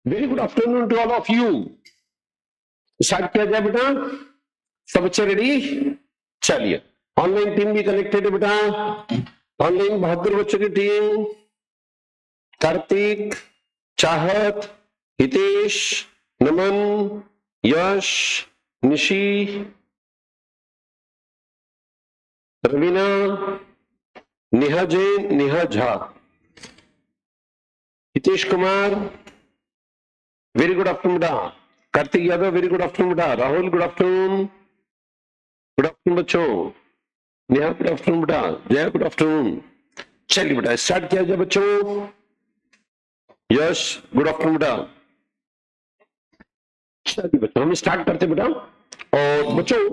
Very good afternoon to all of you. Start किया जाए बेटा, सब बच्चे रेडी? चलिए, ऑनलाइन टीम भी कनेक्टेड है बेटा। ऑनलाइन बहादुर बच्चों की team, Kartik, Chahat, Hitesh, Naman, Yash, Nishi, Raveena, Neha Jain, Neha Jha, Hitesh Kumar, very good afternoon बेटा। Kartik Yadav, very good afternoon बेटा। Rahul, good afternoon. Good afternoon बच्चों। नेहा, गुड आफ्टरनून बेटा। Jaya, good afternoon. चलिए बेटा, स्टार्ट किया जाए बच्चों। यश, गुड आफ्टरनून बेटा। चलिए बच्चों, हम स्टार्ट करते बेटा। और बच्चों,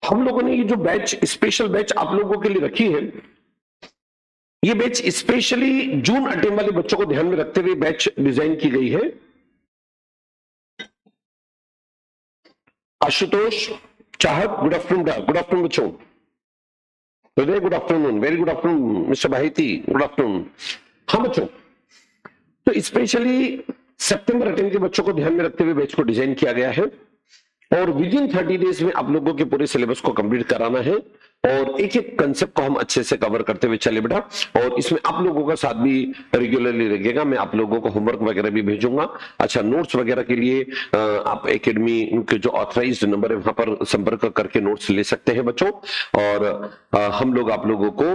हम लोगों ने ये जो बैच, स्पेशल बैच आप लोगों के लिए रखी है, ये बैच स्पेशली जून अटेम्प वाले बच्चों को ध्यान में रखते हुए बैच डिजाइन की गई है। आशुतोष, चाहत, गुड आफ्टरनून बेटा। गुड आफ्टरनून बच्चों। Hriday, good afternoon. Very good afternoon mister Bhaiti, good afternoon. हाँ बच्चों, तो स्पेशली सितंबर अटेम्प के बच्चों को ध्यान में रखते हुए बैच को डिजाइन किया गया है और विद इन 30 डेज में आप लोगों के पूरे सिलेबस को कंप्लीट कराना है और एक एक कंसेप्ट को हम अच्छे से कवर करते हुए चले बेटा। और इसमें आप लोगों का साथ भी रेगुलरली लगेगा। मैं आप लोगों को होमवर्क वगैरह भी भेजूंगा। अच्छा, नोट्स वगैरह के लिए आप एकेडमी के जो ऑथराइज्ड नंबर है वहां पर संपर्क करके नोट्स ले सकते हैं बच्चों। और हम लोग आप लोगों को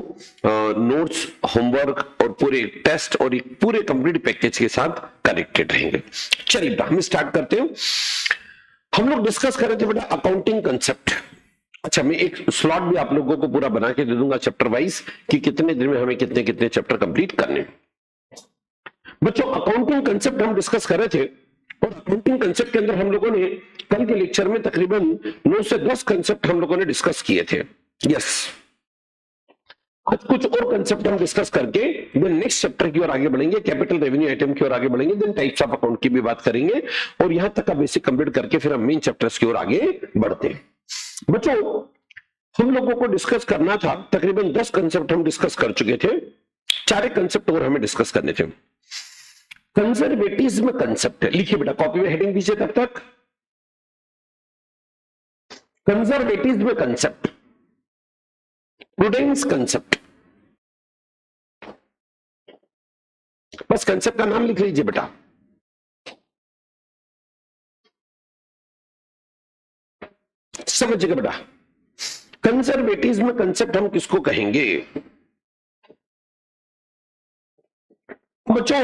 नोट्स, होमवर्क और पूरे टेस्ट और एक पूरे कंप्लीट पैकेज के साथ कनेक्टेड रहेंगे। चलिए बेटा, हम स्टार्ट करते हैं। हम लोग डिस्कस कर रहे थे बेटा अकाउंटिंग कंसेप्ट। अच्छा, मैं एक स्लॉट भी आप लोगों को पूरा बना के दे दूंगा चैप्टर वाइज कि कितने दिन में हमें कितने कितने चैप्टर कंप्लीट करने। बच्चों, अकाउंटिंग कंसेप्ट हम डिस्कस कर रहे थे और अकाउंटिंग कंसेप्ट के अंदर हम लोगों ने कल के लेक्चर में तकरीबन 9 से 10 कंसेप्ट हम लोगों ने डिस्कस किए थे। यस, आज कुछ और कंसेप्ट हम डिस्कस करके देन नेक्स्ट चैप्टर की ओर आगे बढ़ेंगे, कैपिटल रेवेन्यू आइटम की ओर आगे बढ़ेंगे, देन टाइप्स ऑफ अकाउंट की भी बात करेंगे और यहां तक का बेसिक कंप्लीट करके फिर हम मेन चैप्टर्स की ओर आगे बढ़ते हैं। बच्चों, हम लोगों को डिस्कस करना था, तकरीबन 10 कंसेप्ट हम डिस्कस कर चुके थे, 4 कंसेप्ट और हमें डिस्कस करने थे। कंजर्वेटिज्म कंसेप्ट, लिखिए बेटा, कॉपी में हेडिंग दीजिए तब तक। कंजर्वेटिज्म कंसेप्ट, प्रूडेंस कंसेप्ट, बस कंसेप्ट का नाम लिख लीजिए बेटा। समझिएगा बेटा, कंजर्वेटिज्म कंसेप्ट हम किसको कहेंगे? बच्चों,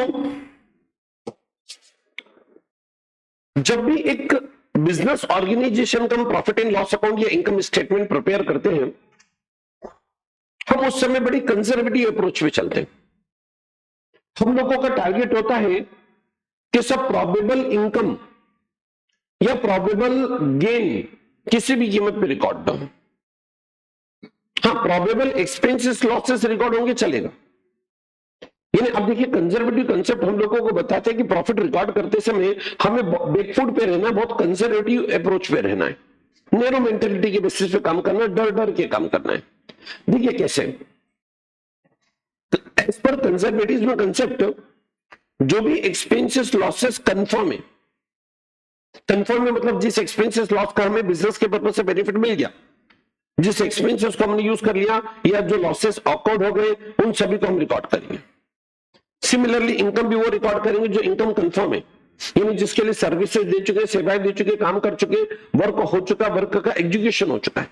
जब भी एक बिजनेस ऑर्गेनाइजेशन का हम प्रॉफिट एंड लॉस अकाउंट या इनकम स्टेटमेंट प्रिपेयर करते हैं, हम उस समय बड़ी कंजर्वेटिव अप्रोच में चलते हैं। हम लोगों का टारगेट होता है कि सब प्रोबेबल इनकम या प्रोबेबल गेन किसी भी कीमत पे रिकॉर्ड ना हो। हाँ, प्रोबेबल एक्सपेंसेस लॉसेस रिकॉर्ड होंगे चलेगा। यानी अब देखिए, कंजर्वेटिव कंसेप्ट हम लोगों को बताते हैं कि प्रॉफिट रिकॉर्ड करते समय हमें बैकफुट पे रहना, बहुत कंजर्वेटिव अप्रोच पे रहना है, नैरो मेंटेलिटी के बेसिस पे काम करना है, डर डर के काम करना है। देखिए कैसे, एज पर कंजर्वेटिज्म कंसेप्ट जो भी एक्सपेंसेस लॉसेस कंफर्म है, कंफर्म है मतलब जिस एक्सपेंसेस लॉस का हमें बिजनेस के पर्पज से बेनिफिट मिल गया, जिस एक्सपेंसेस को हमने यूज कर लिया या जो लॉसेस ऑकर्ड हो गए, उन सभी को हम रिकॉर्ड करेंगे। सिमिलरली इनकम भी वो रिकॉर्ड करेंगे जो इनकम कंफर्म है, यानी जिसके लिए सर्विसेज दे चुके, सेवाएं दे चुके, काम कर चुके, वर्क हो चुका, वर्क का एग्जीक्यूशन हो चुका है।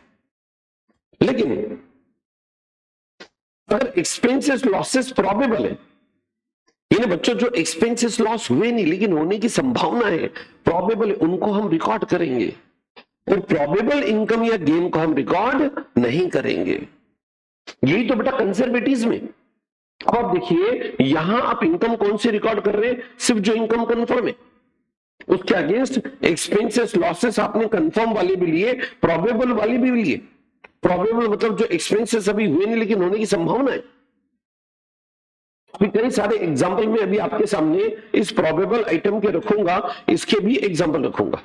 लेकिन अगर एक्सपेंसेस लॉसेस प्रोबेबल है, यानी बच्चों जो एक्सपेंसेस लॉस हुए नहीं लेकिन होने की संभावना है, प्रोबेबल है, उनको हम रिकॉर्ड करेंगे और प्रोबेबल इनकम या गेन को हम रिकॉर्ड नहीं करेंगे। यही तो बेटा कंजर्वेटिज्म है। अब आप देखिए, यहां आप इनकम कौन सी रिकॉर्ड कर रहे हैं? सिर्फ जो इनकम कंफर्म है, उसके अगेंस्ट एक्सपेंसेस लॉसेस आपने कंफर्म वाले भी लिए, प्रोबेबल वाले भी लिए। प्रोबेबल मतलब जो एक्सपेंसेस अभी हुए नहीं लेकिन होने की संभावना है। अभी कई सारे एग्जाम्पल में अभी आपके सामने इस प्रोबेबल आइटम के रखूंगा, इसके भी एग्जाम्पल रखूंगा।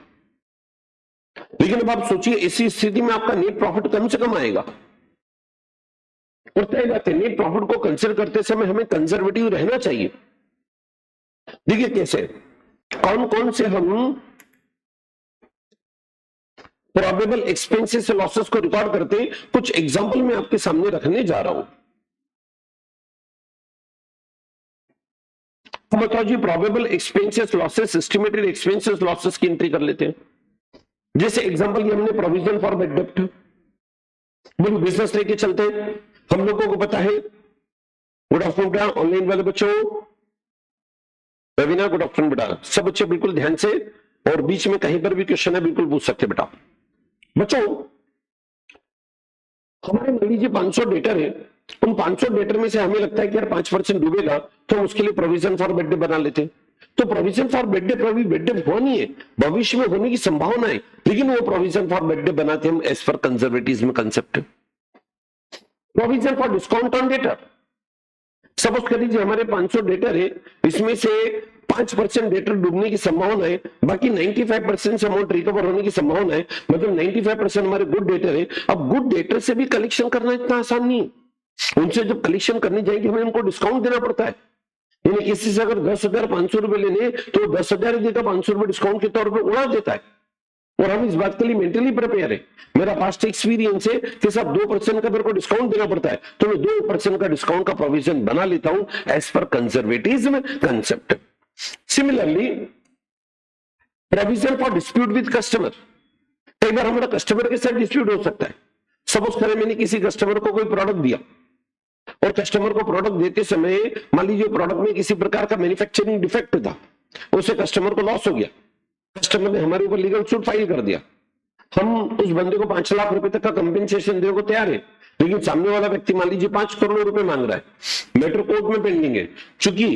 लेकिन अब आप सोचिए, इसी स्थिति में आपका नेट प्रॉफिट कम से कम आएगा और तय बात है, नेट प्रॉफिट को कंसिडर करते समय हमें कंजर्वेटिव रहना चाहिए। देखिए कैसे, कौन कौन से हम प्रोबेबल एक्सपेंसेस से लॉसेस को रिकॉर्ड करते हैं, कुछ एग्जांपल मैं आपके सामने रखने जा रहा हूं। अब बताओ जी, probable expenses losses, estimated expenses losses की एंट्री कर लेते हैं। जैसे एग्जांपल ये हमने प्रोविजन फॉर बैड डेब्ट, बोलो बिजनेस लेके चलते हैं, हम लोगों को पता है। गुड आफ्टरनून ऑनलाइन वाले बच्चों, रवीना गुड आफ्टरनून बेटा, सब बच्चे बिल्कुल ध्यान से, और बीच में कहीं पर भी क्वेश्चन है बिल्कुल पूछ सकते बेटा। बच्चों हमारे मान लीजिए 500 डेटर है, उन 500 डेटर में से हमें लगता है कि यार 5% डूबेगा, तो हम उसके लिए प्रोविजन फॉर बेड डेट बना लेते हैं। तो प्रोविजन फॉर बेड डेट अभी बेड डेट हुआ नहीं है, भविष्य में होने की संभावना है, लेकिन वो प्रोविजन फॉर बेड डेट बनाते हैं हम as per conservatism concept. Provision for discount on debtor, suppose कर लीजिए हमारे 500 डेटर है, इसमें से 5% डेटर डूबने की संभावना है, बाकी 95% से अमाउंट रिकवर होने की संभावना है, मतलब 95% हमारे गुड डेटर है। अब गुड डेटर से भी कलेक्शन करना इतना आसान नहीं है, उनसे जब कलेक्शन करने जाएंगे हमें उनको डिस्काउंट देना पड़ता है। यानी किसी से अगर 10,500 रुपए लेने तो 10,000 देगा, 500 रुपए डिस्काउंट के तौर पर उड़ा देता है, और हम इस बात के लिए मेंटली प्रिपेयर है। मेरा पास्ट एक्सपीरियंस है कि साहब 2% का मेरे को डिस्काउंट देना पड़ता है, तो मैं 2% का डिस्काउंट का प्रोविजन बना लेता हूं as per conservatism concept. Similarly provision for dispute with customer, कई बार हमारा कस्टमर के साथ डिस्प्यूट हो सकता है। सपोज करें मैंने किसी कस्टमर को कोई प्रोडक्ट दिया, और कस्टमर को प्रोडक्ट देते समय मान लीजिए प्रोडक्ट में किसी प्रकार का मैन्युफैक्चरिंग डिफेक्ट था, उसे कस्टमर को लॉस हो गया, कस्टमर ने हमारे ऊपर लीगल सूट फाइल कर दिया, हम उस बंदे को 5 लाख रुपए तक का कंपेंसेशन देने को तैयार है, लेकिन सामने वाला व्यक्ति मान लीजिए 5 करोड़ रुपए मांग रहा है, मैटर कोर्ट में पेंडिंग है। चूंकि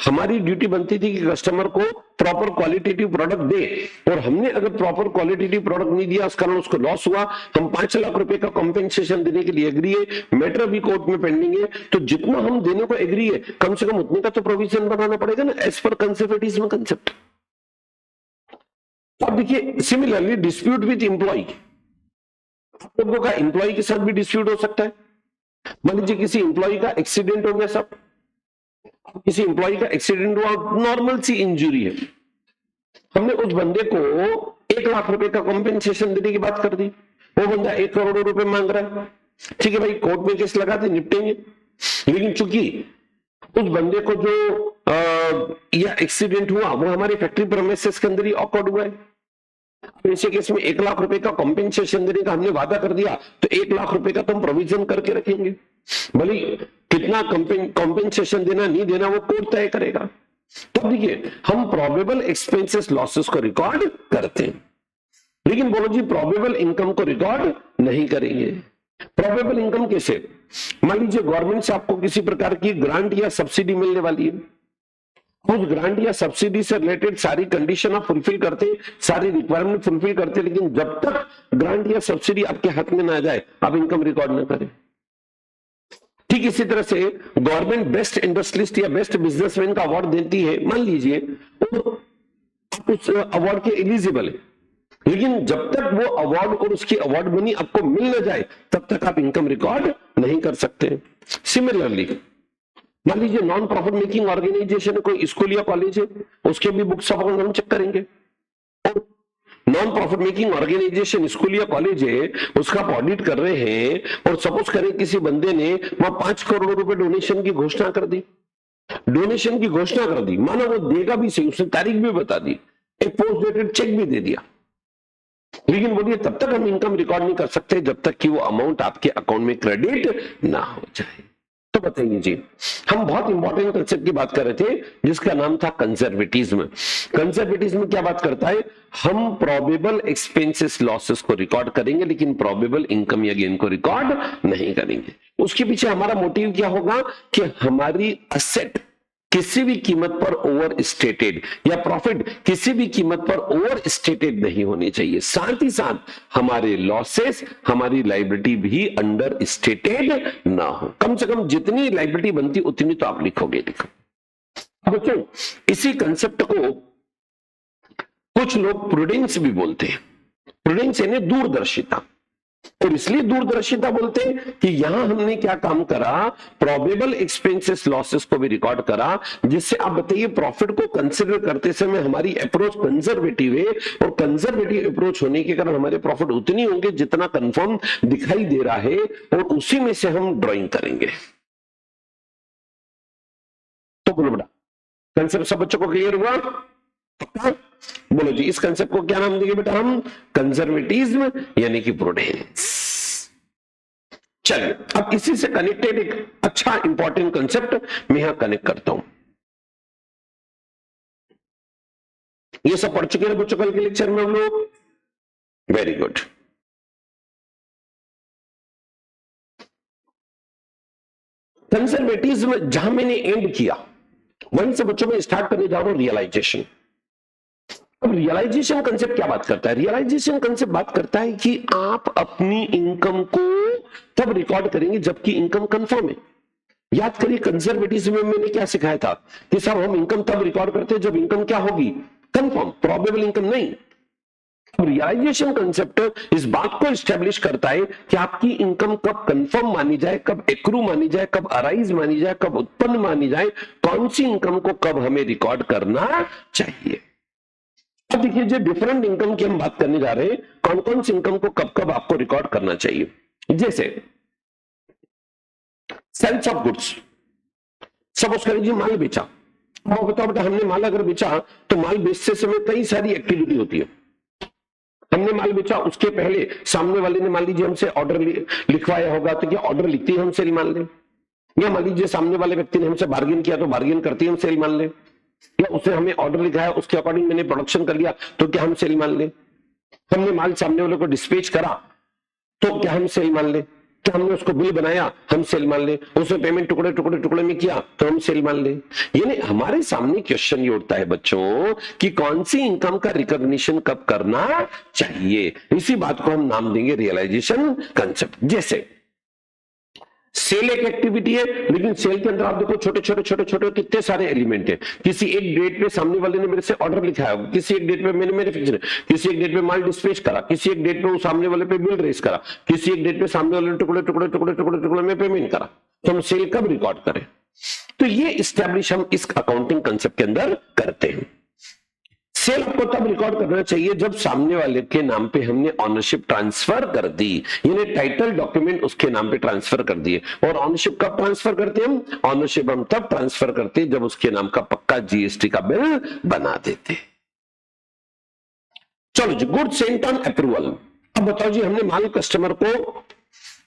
हमारी ड्यूटी बनती थी कि कस्टमर को प्रॉपर क्वालिटेटिव प्रोडक्ट दे, और हमने अगर प्रॉपर क्वालिटेटिव प्रोडक्ट नहीं दिया, उस कारण उसको लॉस हुआ, हम 5 लाख रुपए का कंपेंसेशन देने के लिए एग्री है, मैटर भी कोर्ट में पेंडिंग है, तो जितना हम देने को एग्री है कम से कम उतने का तो प्रोविजन बनाना पड़ेगा ना, एज पर कंजर्वेटिज्म कंसेप्ट। अब देखिए सिमिलरली डिस्प्यूट विद एम्प्लॉय, आप लोगों का एम्प्लॉय के साथ भी डिस्प्यूट हो सकता है। मान लीजिए किसी एम्प्लॉय का एक्सीडेंट हो गया, सब किसी एम्प्लॉय का एक्सीडेंट हुआ, नॉर्मल सी इंजरी है, हमने उस बंदे को 1 लाख रुपए का कॉम्पेंसेशन देने की बात कर दी, वो बंदा 1 करोड़ रुपए मांग रहा है। ठीक है भाई, कोर्ट में केस लगा दे, निपटेंगे, लेकिन चूंकि उस बंदे को जो या एक्सीडेंट हुआ वो हमारी फैक्ट्री प्रेमिसेस के अंदर ही ऑकवर्ड हुआ है, ऐसे केस में 1 लाख रुपए का कॉम्पेंसेशन देने का हमने वादा कर दिया, तो 1 लाख रुपए का तो हम प्रोविजन करके रखेंगे, भले कितना कॉम्पेंसेशन देना नहीं देना वो कोर्ट तय करेगा। तो देखिए हम प्रोबेबल एक्सपेंसेस लॉसेस को रिकॉर्ड करते हैं, लेकिन बोलो जी प्रोबेबल इनकम को रिकॉर्ड नहीं करेंगे। प्रोबेबल इनकम कैसे, मान लीजिए गवर्नमेंट से आपको किसी प्रकार की ग्रांट या सब्सिडी मिलने वाली है, उस ग्रांट या सब्सिडी से रिलेटेड सारी कंडीशन आप फुलफिल करते, सारी रिक्वायरमेंट फुलफिल करते, लेकिन जब तक ग्रांट या सब्सिडी आपके हाथ में ना जाए आप इनकम रिकॉर्ड ना करें। ठीक इसी तरह से गवर्नमेंट बेस्ट इंडस्ट्रियलिस्ट या बेस्ट बिजनेसमैन का अवार्ड देती है, मान लीजिए आप उस अवार्ड के एलिजिबल है, लेकिन जब तक वो अवार्ड और उसकी अवार्ड मनी आपको मिल न जाए तब तक आप इनकम रिकॉर्ड नहीं कर सकते। सिमिलरली मान लीजिए नॉन प्रॉफिट मेकिंग ऑर्गेनाइजेशन है, कोई स्कूल या कॉलेज है, उसके भी बुक्स ऑफ अकाउंट हम चेक करेंगे, और non profit making organisation school या कॉलेज है, उसका आप ऑडिट कर रहे हैं, और सपोज करें किसी बंदे ने वहां 5 करोड़ रुपए डोनेशन की घोषणा कर दी, डोनेशन की घोषणा कर दी, माना वो देगा भी सही, उसने तारीख भी बता दी, एक पोस्ट डेटेड चेक भी दे दिया, लेकिन बोलिए तब तक हम इनकम रिकॉर्ड नहीं कर सकते जब तक कि वो अमाउंट आपके अकाउंट में क्रेडिट ना हो जाए। तो बताइए जी, हम बहुत इंपॉर्टेंट कंसेप्ट की बात कर रहे थे जिसका नाम था कंजर्वेटिज्म। कंजर्वेटिज्म क्या बात करता है, हम प्रोबेबल एक्सपेंसेस लॉसेस को रिकॉर्ड करेंगे लेकिन प्रोबेबल इनकम या गेन को रिकॉर्ड नहीं करेंगे। उसके पीछे हमारा मोटिव क्या होगा कि हमारी असेट किसी भी कीमत पर ओवर स्टेटेड या प्रॉफिट किसी भी कीमत पर ओवर स्टेटेड नहीं होनी चाहिए, साथ ही साथ हमारे लॉसेस हमारी लाइबिलिटी भी अंडर स्टेटेड ना हो। कम से कम जितनी लाइबिलिटी बनती उतनी तो आप लिखोगे। बच्चों इसी कंसेप्ट को कुछ लोग प्रूडेंस भी बोलते हैं। प्रूडेंस यानी दूरदर्शिता। और इसलिए दूरदर्शिता बोलते हैं कि यहां हमने क्या काम करा, प्रोबेबल एक्सपेंसेस लॉसेस को भी रिकॉर्ड करा, जिससे आप बताइए प्रॉफिट को कंसिडर करते समय हमारी अप्रोच कंजर्वेटिव है, और कंजर्वेटिव अप्रोच होने के कारण हमारे प्रॉफिट उतनी होंगे जितना कंफर्म दिखाई दे रहा है, और उसी में से हम ड्राइंग करेंगे। तो बोलो बेटा, कंसेप्ट सब बच्चों को क्लियर हुआ? पक्का? बोलो जी, इस कंसेप्ट को क्या नाम देंगे बेटा हम? कंजर्वेटिज्म यानी कि प्रूडेंस। चलिए, अब इसी से कनेक्टेड एक अच्छा इंपॉर्टेंट कंसेप्ट मैं यहां कनेक्ट करता हूं। ये सब पढ़ चुके हैं बच्चों कल के लेक्चर में हम लोग? Very good. कंजर्वेटिज्म जहां मैंने एंड किया, वहीं से बच्चों में स्टार्ट करने जा रहा हूं रियलाइजेशन। अब रियलाइजेशन कंसेप्ट क्या बात करता है? रियलाइजेशन कंसेप्ट बात करता है कि आप अपनी इनकम को तब रिकॉर्ड करेंगे जबकि इनकम कंफर्म है। याद करिए, कंजर्वेटिज्म में मैंने क्या सिखाया था कि साहब हम इनकम तब रिकॉर्ड करते हैं जब इनकम क्या होगी? कंफर्म, प्रोबेबल इनकम नहीं। रियलाइजेशन कंसेप्ट इस बात को एस्टेब्लिश करता है कि आपकी इनकम कब कंफर्म मानी जाए, कब एक्रू मानी जाए, कब अराइज मानी जाए, कब उत्पन्न मानी जाए, कौन सी इनकम को कब हमें रिकॉर्ड करना चाहिए। अब देखिए, जो डिफरेंट इनकम की हम बात करने जा रहे हैं, कौन कौन सी इनकम को कब कब आपको रिकॉर्ड करना चाहिए। जैसे सेल्स ऑफ गुड्स, सपोज करिए माल बेचा। अब बताओ बेटा, हमने माल अगर बेचा तो माल बेचते समय कई सारी एक्टिविटी होती है। हमने माल बेचा, उसके पहले सामने वाले ने मान लीजिए हमसे ऑर्डर लिखवाया होगा, तो क्या ऑर्डर लिखते ही हम सेल मान लें? या मान लीजिए सामने वाले व्यक्ति ने हमसे बार्गेन किया तो बार्गेन करते ही हम सेल मान लें? या उसने हमें ऑर्डर लिखाया, उसके अकॉर्डिंग मैंने प्रोडक्शन कर लिया, तो क्या हम सेल मान लें? हमने माल सामने वाले को डिस्पैच करा, तो क्या हम सेल मान लें? क्या हमने उसको बिल बनाया, हम सेल मान लें? उसने पेमेंट टुकड़े टुकड़े टुकड़े में किया, तो हम सेल मान लें? यानी हमारे सामने क्वेश्चन ये उठता है बच्चों कि कौन सी इनकम का रिकॉग्निशन कब करना चाहिए। इसी बात को हम नाम देंगे रियलाइजेशन कंसेप्ट। जैसे सेल एक एक्टिविटी है, लेकिन सेल के अंदर आप देखो छोटे छोटे छोटे छोटे कितने सारे एलिमेंट है। किसी एक डेट पे सामने वाले ने मेरे से ऑर्डर लिखाया, किसी एक डेट पे मैंने मैन्युफैक्चर, किसी एक डेट पे माल डिस्पैच करा, किसी एक डेट पे वो सामने वाले पे बिल रेस करा, किसी एक डेट पे सामने वाले ने टुकड़े टुकड़े टुकड़े टुकड़े टुकड़े में पेमेंट करा, तो हम सेल कब रिकॉर्ड करें? तो ये इस्टेब्लिश हम इस अकाउंटिंग कंसेप्ट के अंदर करते हैं। सेल आपको तब रिकॉर्ड करना चाहिए जब सामने वाले के नाम पे हमने ऑनरशिप ट्रांसफर कर दी, यानी टाइटल डॉक्यूमेंट उसके नाम पे ट्रांसफर कर दिए। और ऑनरशिप कब ट्रांसफर करते हैं हम? ऑनरशिप हम तब ट्रांसफर करते हैं जब उसके नाम का पक्का जीएसटी का बिल बना देते। चलो जी, गुड सेंट ऑन अप्रूवल। अब बताओ जी, हमने माल कस्टमर को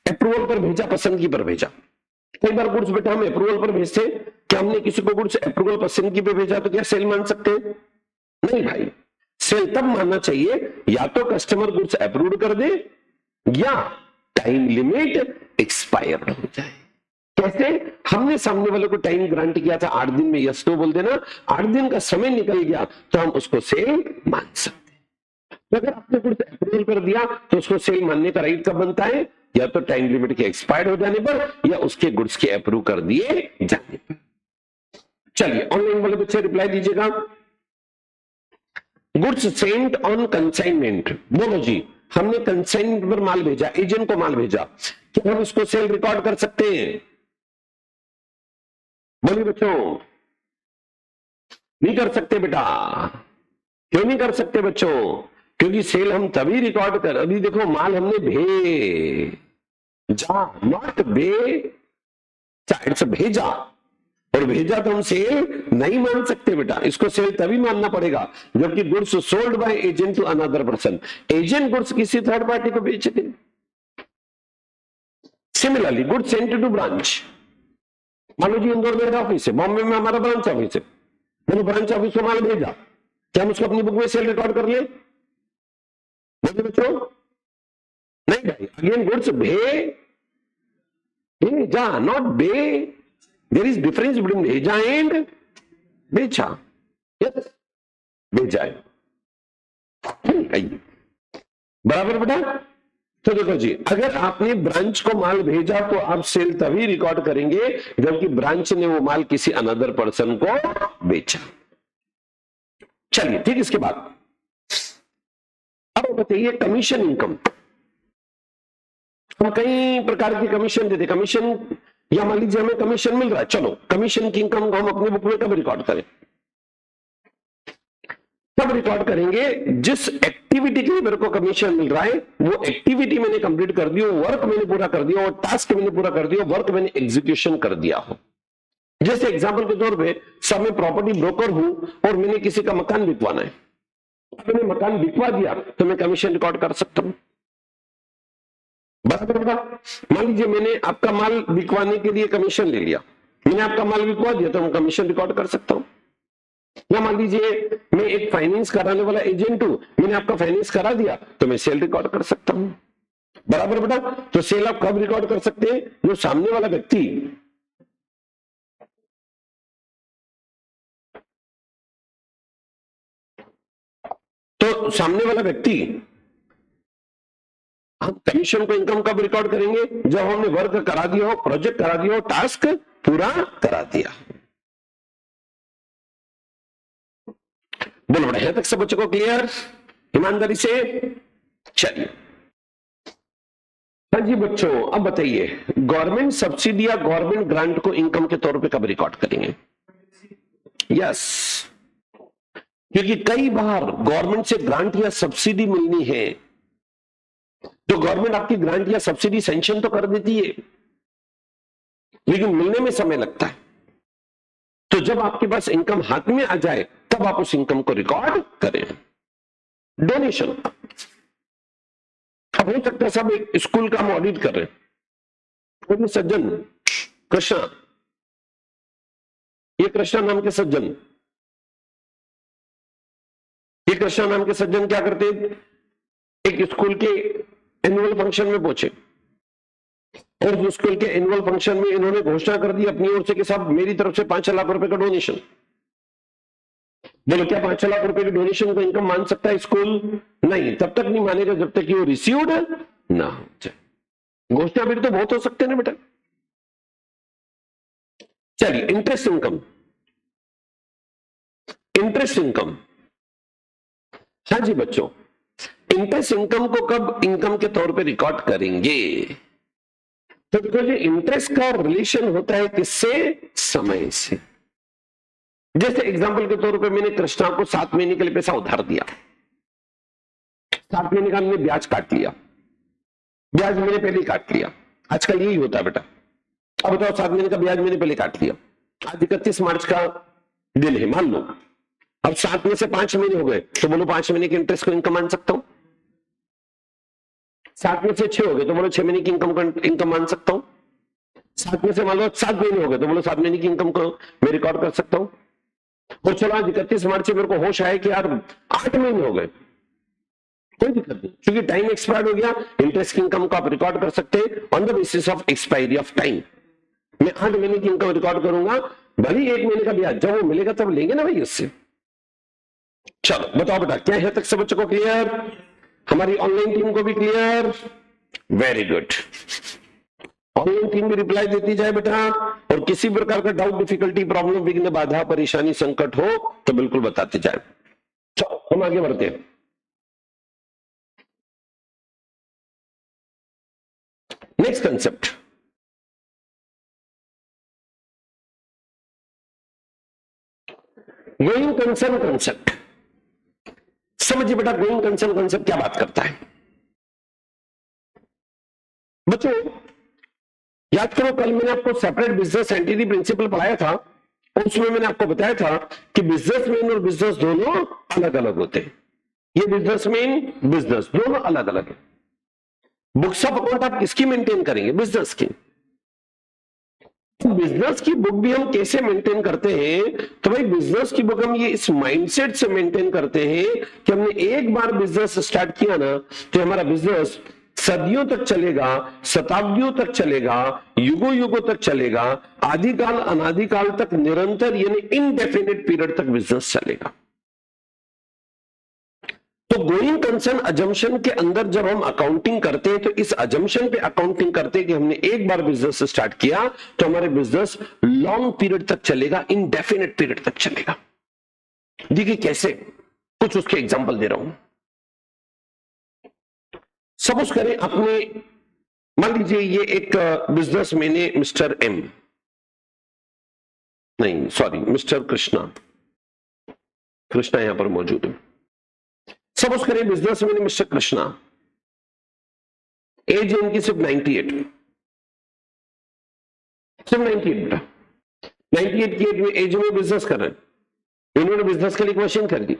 अप्रूवल पर भेजा, पसंदगी पर भेजा। कई बार गुड्स बेटा हम अप्रूवल पर भेजते, क्या हमने किसी को गुड्स अप्रूवल पसंदगी पे भेजा तो क्या सेल मान सकते हैं? नहीं भाई, सेल तब मानना चाहिए या तो कस्टमर गुड्स अप्रूव कर दे या टाइम लिमिट एक्सपायर हो जाए। कैसे? हमने सामने वाले को टाइम ग्रांट किया था 8 दिन में, यस नो बोल देना, 8 दिन का समय निकल गया तो हम उसको सेल मान सकते हैं। तो अगर आपने गुड्स अप्रूवल कर दिया तो उसको सेल मानने का राइट कब बनता है? या तो टाइम लिमिट के एक्सपायर हो जाने पर या उसके गुड्स के अप्रूव कर दिए जाने पर। चलिए, ऑनलाइन वाले बच्चे रिप्लाई दीजिएगा। गुड्स सेंट ऑन कंसाइनमेंट, बोलो जी, हमने कंसाइनमेंट पर माल भेजा, एजेंट को माल भेजा, क्या हम इसको सेल रिकॉर्ड कर सकते हैं? बोलिए बच्चों। नहीं कर सकते बेटा। क्यों नहीं कर सकते बच्चों? क्योंकि सेल हम तभी रिकॉर्ड कर, अभी देखो माल हमने भेजा, नॉट भेजा, और भेजा तो हम सेल नहीं मान सकते बेटा। इसको सेल तभी मानना पड़ेगा जबकि goods sold by agent to another person, agent goods किसी थर्ड पार्टी को बेचते। Similarly goods sent to branch, मान लो जी इंदौर में ऑफिस है, बॉम्बे में हमारा ब्रांच ऑफिस है, मैंने ब्रांच ऑफिस को माल भेजा, क्या हम उसको अपनी बुक में सेल रिकॉर्ड कर ले? बोलिए बच्चों। नहीं भाई, अगेन गुड्स भेजा, not bay. There is difference between भेजा and बेचा। Yes, भेजा है बराबर बेटा। तो देखो जी, अगर आपने ब्रांच को माल भेजा तो आप सेल तभी रिकॉर्ड करेंगे जबकि ब्रांच ने वो माल किसी अनदर पर्सन को बेचा। चलिए ठीक, इसके बाद अब बताइए कमीशन इनकम। हम कई प्रकार की कमीशन देते, कमीशन या मान लीजिए हमें कमीशन मिल रहा है, चलो कमीशन की इनकम को हम अपने बुक में कब रिकॉर्ड करें? तब रिकॉर्ड करेंगे जिस एक्टिविटी के लिए मेरे को कमीशन मिल रहा है वो एक्टिविटी मैंने कंप्लीट कर दी हो, वर्क मैंने पूरा कर दिया हो, टास्क मैंने पूरा कर दिया हो, वर्क मैंने एग्जीक्यूशन कर दिया हो। जैसे एग्जांपल के तौर पे सब मैं प्रॉपर्टी ब्रोकर हूं और मैंने किसी का मकान बिकवाना है, मैंने मकान बिकवा दिया तो मैं कमीशन रिकॉर्ड कर सकता हूं, बराबर होगा। मान लीजिए मैंने आपका माल बिकवाने के लिए कमीशन ले लिया, मैंने आपका माल बिकवा दिया तो मैं कमीशन रिकॉर्ड कर सकता हूं। या मान लीजिए मैं एक फाइनेंस कराने वाला एजेंट हूं, मैंने आपका फाइनेंस करा दिया तो मैं सेल रिकॉर्ड कर सकता हूं, बराबर बेटा। तो सेल आप कब रिकॉर्ड कर सकते हैं? जो सामने वाला व्यक्ति हम कमीशन को इनकम कब रिकॉर्ड करेंगे? जब हमने वर्क करा दिया हो, प्रोजेक्ट करा दिया हो, टास्क पूरा करा दिया। बोलो यहां तक सब बच्चों को क्लियर, ईमानदारी से? चलिए हाँ जी बच्चों, अब बताइए गवर्नमेंट सब्सिडी या गवर्नमेंट ग्रांट को इनकम के तौर पे कब रिकॉर्ड करेंगे? यस, क्योंकि कई बार गवर्नमेंट से ग्रांट या सब्सिडी मिलनी है तो गवर्नमेंट आपकी ग्रांट या सब्सिडी सैंक्शन तो कर देती है लेकिन मिलने में समय लगता है। तो जब आपके पास इनकम हाथ में आ जाए तब आप उस इनकम को रिकॉर्ड करें। डोनेशन, अब हो सकता है सब एक स्कूल का हम ऑडिट कर रहे हैं, सज्जन कृष्णा, ये कृष्णा नाम के सज्जन, ये कृष्णा नाम के सज्जन क्या करते, एक स्कूल के एनुअल फंक्शन में पहुंचे और उस स्कूल के एनुअल फंक्शन में इन्होंने घोषणा कर दी अपनी ओर से कि साहब मेरी तरफ से 5 लाख रुपए का डोनेशन। बोलो क्या 5 लाख रुपए के डोनेशन को इनकम मान सकता है स्कूल? नहीं, तब तक नहीं मानेगा जब तक कि वो रिसीव्ड ना हो जाए। घोषणा भी तो बहुत हो सकते हैं ना बेटा। चलिए इंटरेस्ट इनकम, इंटरेस्ट इनकम, हाँ जी बच्चों, इंटरेस्ट इनकम को कब इनकम के तौर पे रिकॉर्ड करेंगे? तो बिकॉज इंटरेस्ट का रिलेशन होता है किससे? समय से। जैसे एग्जांपल के तौर पे मैंने कृष्णा को 7 महीने के लिए पैसा उधार दिया, 7 महीने का हमने ब्याज काट लिया, ब्याज मैंने पहले ही काट लिया, आजकल यही होता है बेटा। अब बताओ 7 महीने का ब्याज मैंने पहले काट लिया, आज 31 मार्च का दिन है मान लो, अब 7 में से 5 महीने हो गए तो बोलो 5 महीने के इंटरेस्ट को इनकम मान सकता हूं। 7 में से 6 हो गए तो बोलो 6 महीने की इनकम मान सकता हूं। 7 में से मान लो 7 महीने हो गए तो बोलो 7 महीने की इनकम को मैं रिकॉर्ड कर सकता हूं। और चलो आज 31 मार्च से मेरे को होश आया कि यार 8 महीने हो गए, कोई दिक्कत नहीं, क्योंकि टाइम एक्सपायर्ड हो गया, इंटरेस्ट की इनकम को आप रिकॉर्ड कर सकते हैं on the basis of expiry of time. मैं 8 महीने की इनकम रिकॉर्ड करूंगा, भले 1 महीने का ब्याज जब वो मिलेगा तब लेंगे ना भाई उससे। चलो बताओ बेटा, क्या है तक सब बच्चों को क्लियर? हमारी ऑनलाइन टीम को भी clear? Very good, online team भी रिप्लाई देती जाए बेटा, और किसी प्रकार का डाउट, डिफिकल्टी, प्रॉब्लम, विघ्न, बाधा, परेशानी, संकट हो तो बिल्कुल बताते जाए। चलो हम आगे बढ़ते हैं। Next concept, going concern concept. समझिए बेटा गोइंग कंसर्न कंसेप्ट क्या बात करता है। बच्चों याद करो, कल मैंने आपको सेपरेट बिजनेस एंटिटी प्रिंसिपल पढ़ाया था और उसमें मैंने आपको बताया था कि बिजनेसमैन और बिजनेस दोनों अलग अलग होते हैं। ये बिजनेसमैन बिजनेस दोनों अलग अलग है। बुक्स ऑफ अकाउंट आप किसकी मेंटेन करेंगे? बिजनेस की। बिजनेस की बुक भी हम कैसे मेंटेन करते हैं? तो भाई बिजनेस की बुक हम ये इस माइंडसेट से मेंटेन करते हैं कि हमने एक बार बिजनेस स्टार्ट किया ना तो हमारा बिजनेस सदियों तक चलेगा, शताब्दियों तक चलेगा, युगों युगों तक चलेगा, आदिकाल अनादिकाल तक निरंतर यानी इनडेफिनेट पीरियड तक बिजनेस चलेगा। तो गोइंग कंसर्न अजम्पशन के अंदर जब हम अकाउंटिंग करते हैं तो इस अजम्पशन पे अकाउंटिंग करते हैं कि हमने एक बार बिजनेस स्टार्ट किया तो हमारे बिजनेस लॉन्ग पीरियड तक चलेगा, इनडेफिनेट पीरियड तक चलेगा। देखिए कैसे, कुछ उसके एग्जांपल दे रहा हूं। सपोज करें आपने मान लीजिए ये एक बिजनेसमैन है मिस्टर एम, नहीं सॉरी मिस्टर कृष्णा, कृष्णा यहां पर मौजूद है। सपोज करें बिजनेसमैन है मिस्टर कृष्णा, एज इनकी सिर्फ 98, सिर्फ 98 बेटा, 98 की एज में बिजनेस कर रहे हैं। इन्होंने बिजनेस के लिए एक मशीन खरीदी,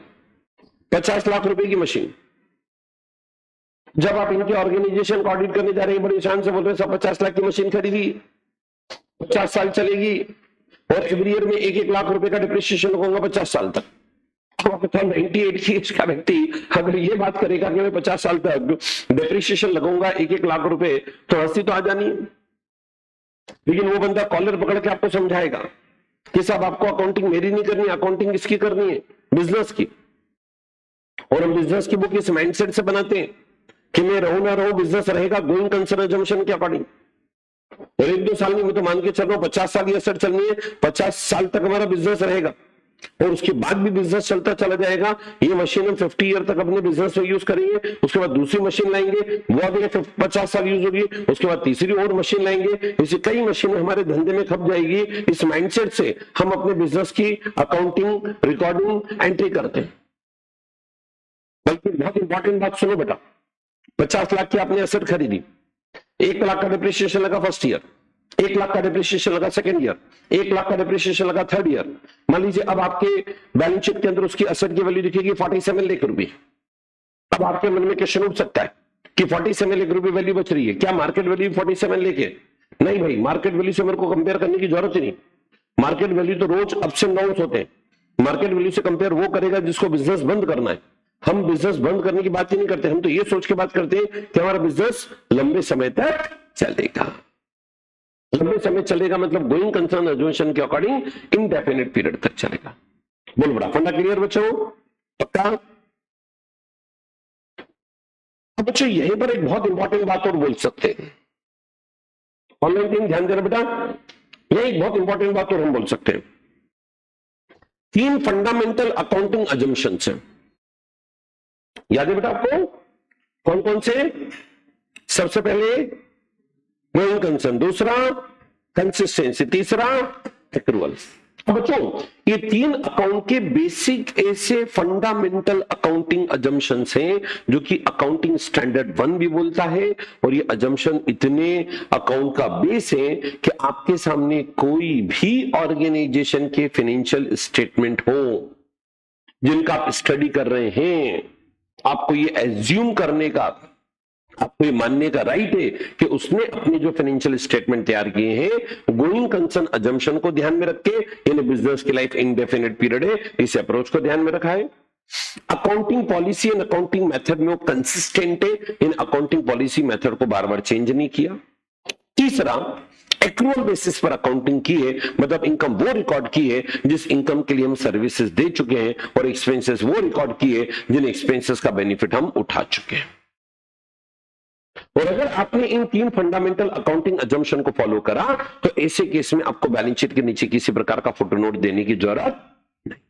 50 लाख रुपए की मशीन। जब आप इनके ऑर्गेनाइजेशन को ऑडिट करने जा रहे हैं, बड़ी शान से बोल रहे हैं सब 50 लाख की मशीन खरीदी, 50 साल चलेगी और एवरी ईयर में 1-1 लाख रुपए का डिप्रिसिएशन होगा 50 साल तक। अब आप बताओ 98 की एज का व्यक्ति अगर ये बात करेगा कि मैं 50 साल तक डिप्रिसिएशन लगाऊंगा 1-1 लाख रुपए, तो हंसी तो आ जानी है। लेकिन वो बंदा कॉलर पकड़ के आपको समझाएगा कि साहब आपको अकाउंटिंग मेरी नहीं करनी, अकाउंटिंग किसकी करनी है, बिजनेस की। और हम बिजनेस की बुक इस माइंडसेट से बनाते हैं कि मैं रहूं ना रहूं बिजनेस रहेगा गोइंग कंसर्न अजम्पशन के अकॉर्डिंग। और 1-2 साल में मैं तो मान के चल रहा हूं 50 साल ये असर चलनी है, 50 साल तक हमारा बिजनेस रहेगा और उसके बाद भी बिजनेस चलता चला जाएगा। ये मशीन हम 50 ईयर तक अपने बिजनेस में यूज करेंगे, उसके बाद दूसरी मशीन लाएंगे, वो अभी 50 साल यूज होगी, उसके बाद तीसरी और मशीन लाएंगे, इसे कई मशीनें हमारे धंधे में खप जाएगी। इस माइंडसेट से हम अपने बिजनेस की अकाउंटिंग, रिकॉर्डिंग, एंट्री करते हैं। बल्कि बहुत इंपॉर्टेंट बात सुनो बेटा, 50 लाख की आपने एसेट खरीदी, 1 लाख का डिप्रिसिएशन लगा फर्स्ट ईयर, 1 लाख का डिप्रिसिएशन लगा सेकंड ईयर, 1 लाख का डिप्रिसिएशन लगा थर्ड ईयर। मान लीजिए अब आपके बैलेंस शीट के अंदर उसकी एसेट की वैल्यू दिखेगी 47 लाख रुपए। अब आपके मन में क्वेश्चन उठ सकता है कि 47 लाख रुपए वैल्यू बच रही है, क्या मार्केट वैल्यू 47 लाख है? नहीं भाई, मार्केट वैल्यू से मेरे को कंपेयर करने की जरूरत ही नहीं। मार्केट वैल्यू तो रोज अप्स एंड डाउन होते हैं। मार्केट वैल्यू से कंपेयर वो करेगा जिसको बिजनेस बंद करना है। हम बिजनेस बंद करने की बात ही नहीं करते, हम तो ये सोच के बात करते हैं कि हमारा बिजनेस लंबे समय तक चलेगा। लंबे समय चलेगा मतलब गोइंग कंसर्न अजम्पशन के अकॉर्डिंग इनडेफिनिट पीरियड तक चलेगा। बोल बड़ा फंडा क्लियर बच्चों? पक्का? अब बच्चों यहीं पर एक बहुत इंपॉर्टेंट बात और बोल सकते हैं, ऑनलाइन टीम ध्यान देना बेटा, यह एक बहुत इंपॉर्टेंट बात और हम बोल सकते हैं। 3 फंडामेंटल अकाउंटिंग अजम्पशंस हैं, याद है बेटा आपको? कौन कौन से? सबसे पहले गोइंग कंसर्न, दूसरा कंसिस्टेंसी, तीसरा एक्रूअल। अब बच्चों ये 3 अकाउंट के बेसिक ऐसे फंडामेंटल अकाउंटिंग अजम्पशंस हैं जो कि अकाउंटिंग स्टैंडर्ड 1 भी बोलता है। और ये अजम्पशन इतने अकाउंट का बेस है कि आपके सामने कोई भी ऑर्गेनाइजेशन के फाइनेंशियल स्टेटमेंट हो जिनका आप स्टडी कर रहे हैं, आपको ये एज्यूम करने का, आपको ये मानने का राइट है कि उसने अपने जो फाइनेंशियल स्टेटमेंट तैयार किए हैं गोइंग कंसर्न अजम्पशन को ध्यान में रख के, यानी बिजनेस की लाइफ इनडेफिनिट पीरियड है, इस अप्रोच को ध्यान में रखा है। Accounting policy and accounting method में वो कंसिस्टेंट है, इन अकाउंटिंग पॉलिसी मेथड को बार बार चेंज नहीं किया। तीसरा एक्रूअल बेसिस पर अकाउंटिंग की है, मतलब इनकम वो रिकॉर्ड की है जिस इनकम के लिए हम सर्विसेज दे चुके हैं, और एक्सपेंसेस वो रिकॉर्ड किए जिन एक्सपेंसेस का बेनिफिट हम उठा चुके हैं। और अगर आपने इन 3 फंडामेंटल अकाउंटिंग अजम्पशन को फॉलो करा तो ऐसे केस में आपको बैलेंस शीट के नीचे किसी प्रकार का फुटनोट देने की जरूरत नहीं।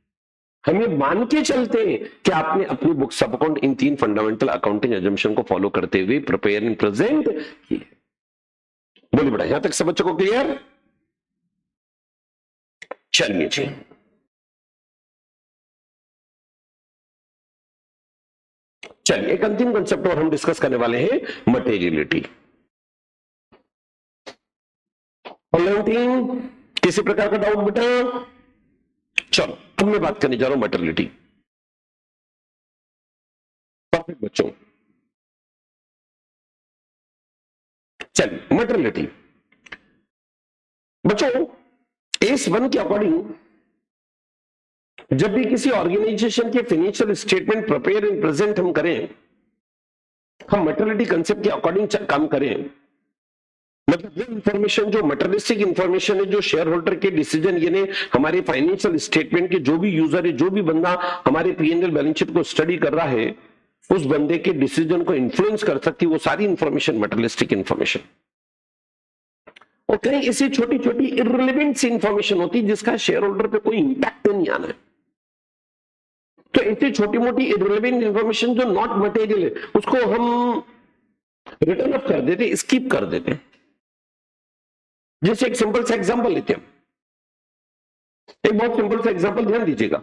हम ये मान के चलते हैं कि आपने अपनी books of account in 3 fundamental accounting assumption को फॉलो करते हुए प्रिपेयर एंड प्रेजेंट किए। बोलिए बड़ा, यहां तक सब बच्चों को क्लियर? चलिए जी, चलिए एक अंतिम कंसेप्ट और हम डिस्कस करने वाले हैं, मटेरियलिटी। ऑनलाइन टीम किसी प्रकार का डाउट बेटा? चलो अब मैं बात करने जा रहा हूं मटेरियलिटी। परफेक्ट बच्चों, चलिए मटेरियलिटी बच्चों एस 1 के अकॉर्डिंग जब भी किसी ऑर्गेनाइजेशन के financial statement prepare and present हम करें, हम मटेरियलिटी कंसेप्ट के अकॉर्डिंग काम करें, मतलब वो इंफॉर्मेशन जो मटेरियलिस्टिक इंफॉर्मेशन है, जो शेयर होल्डर के डिसीजन यानी हमारे फाइनेंशियल स्टेटमेंट के जो भी यूजर है, जो भी बंदा हमारे पीएनएल बैलेंस शीट को स्टडी कर रहा है, उस बंदे के डिसीजन को इन्फ्लुएंस कर सकती है वो सारी इंफॉर्मेशन मटेरियलिस्टिक इंफॉर्मेशन। और कहीं ऐसी छोटी छोटी इररिलेवेंट सी इंफॉर्मेशन होती है जिसका शेयर होल्डर पे कोई इंपैक्ट नहीं आना है। तो ऐसी छोटी मोटी इररिलेवेंट इंफॉर्मेशन जो नॉट मटेरियल है उसको हम रिटर्न ऑफ कर देते, स्किप कर देते। जैसे एक सिंपल सा एग्जांपल लेते हैं, एक बहुत सिंपल सा एग्जांपल ध्यान दीजिएगा।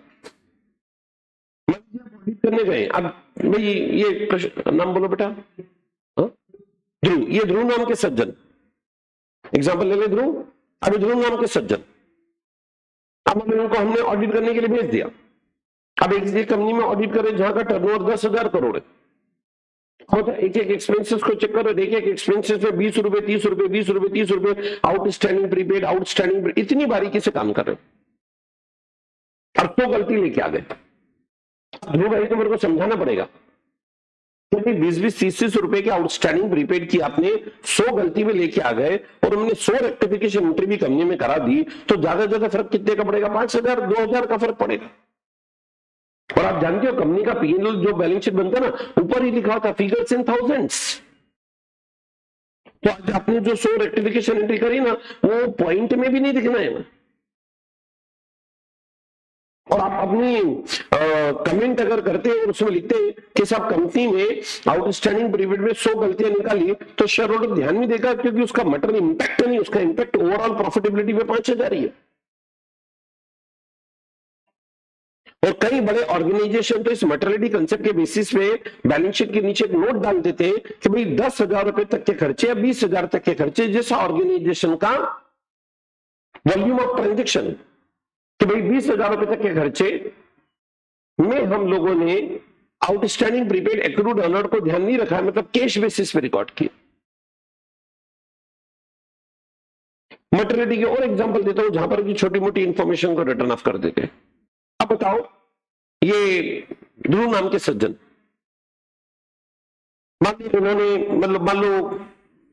ऑडिट करने गए, अब भाई ये नाम बोलो बेटा, ध्रुव, ये ध्रुव नाम के सज्जन, एग्जांपल ले ले ध्रुव। अब ध्रुव नाम के सज्जन, अब उनको हमने ऑडिट करने के लिए भेज दिया। अब एक कंपनी में ऑडिट करें जहां का टर्नओवर 10,000 करोड़ है, और एक एक एक्सपेंसेस को चेक करो, देखिए एक्सपेंसेस में 20 रुपए 30 रुपए 20 रुपए 30 रुपए आउटस्टैंडिंग प्रीपेड आउटस्टैंडिंग, इतनी बारीकी से काम कर रहे हो और तो गलती लेके आ गए। ध्रुव भाई तो मेरे को समझाना पड़ेगा, क्योंकि 20-20 30 रुपए के आउटस्टैंडिंग प्रीपेड की आपने 100 गलती में लेके आ गए और हमने 100 रेक्टिफिकेशन एंट्री भी कंपनी में करा दी, तो ज्यादा फर्क कितने का पड़ेगा? 5,000 2,000 का फर्क पड़ेगा। और आप जानते हो कंपनी का पीएनएल जो बैलेंस शीट बनता है ना, ऊपर ही लिखा होता फिगर्स इन थाउजेंड्स। तो आज आपने जो 100 रेक्टिफिकेशन एंट्री करी ना, वो पॉइंट में भी नहीं दिखना है। और आप अपनी कमेंट अगर करते हैं और उसमें लिखते हैं कि साहब कंपनी में आउटस्टैंडिंग पीरियड में 100 गलतियां निकाली, तो शेयर होल्डर ध्यान नहीं देगा, क्योंकि उसका मटेरियल इंपैक्ट नहीं, उसका इंपैक्ट ओवरऑल प्रॉफिटेबिलिटी में 5,000 ही है। और कई बड़े ऑर्गेनाइजेशन तो इस मटेरियलिटी कंसेप्ट के बेसिस पे बैलेंस शीट के नीचे एक नोट डाल देते हैं कि भाई 10,000 रुपए तक के खर्चे या 20,000 तक के खर्चे, जैसा ऑर्गेनाइजेशन का वॉल्यूम ऑफ ट्रांजेक्शन, कि भाई 20,000 रुपए तक के खर्चे में हम लोगों ने आउटस्टैंडिंग प्रीपेड एक्रूड अर्नर्ड को ध्यान नहीं रखा, मतलब कैश बेसिस पे रिकॉर्ड किया। मटेरियलिटी के और एग्जांपल देता हूं जहां पर की छोटी मोटी इंफॉर्मेशन को रिटर्न ऑफ कर देते हैं। अब बताओ, ये ध्रुव नाम के सज्जन, मान लो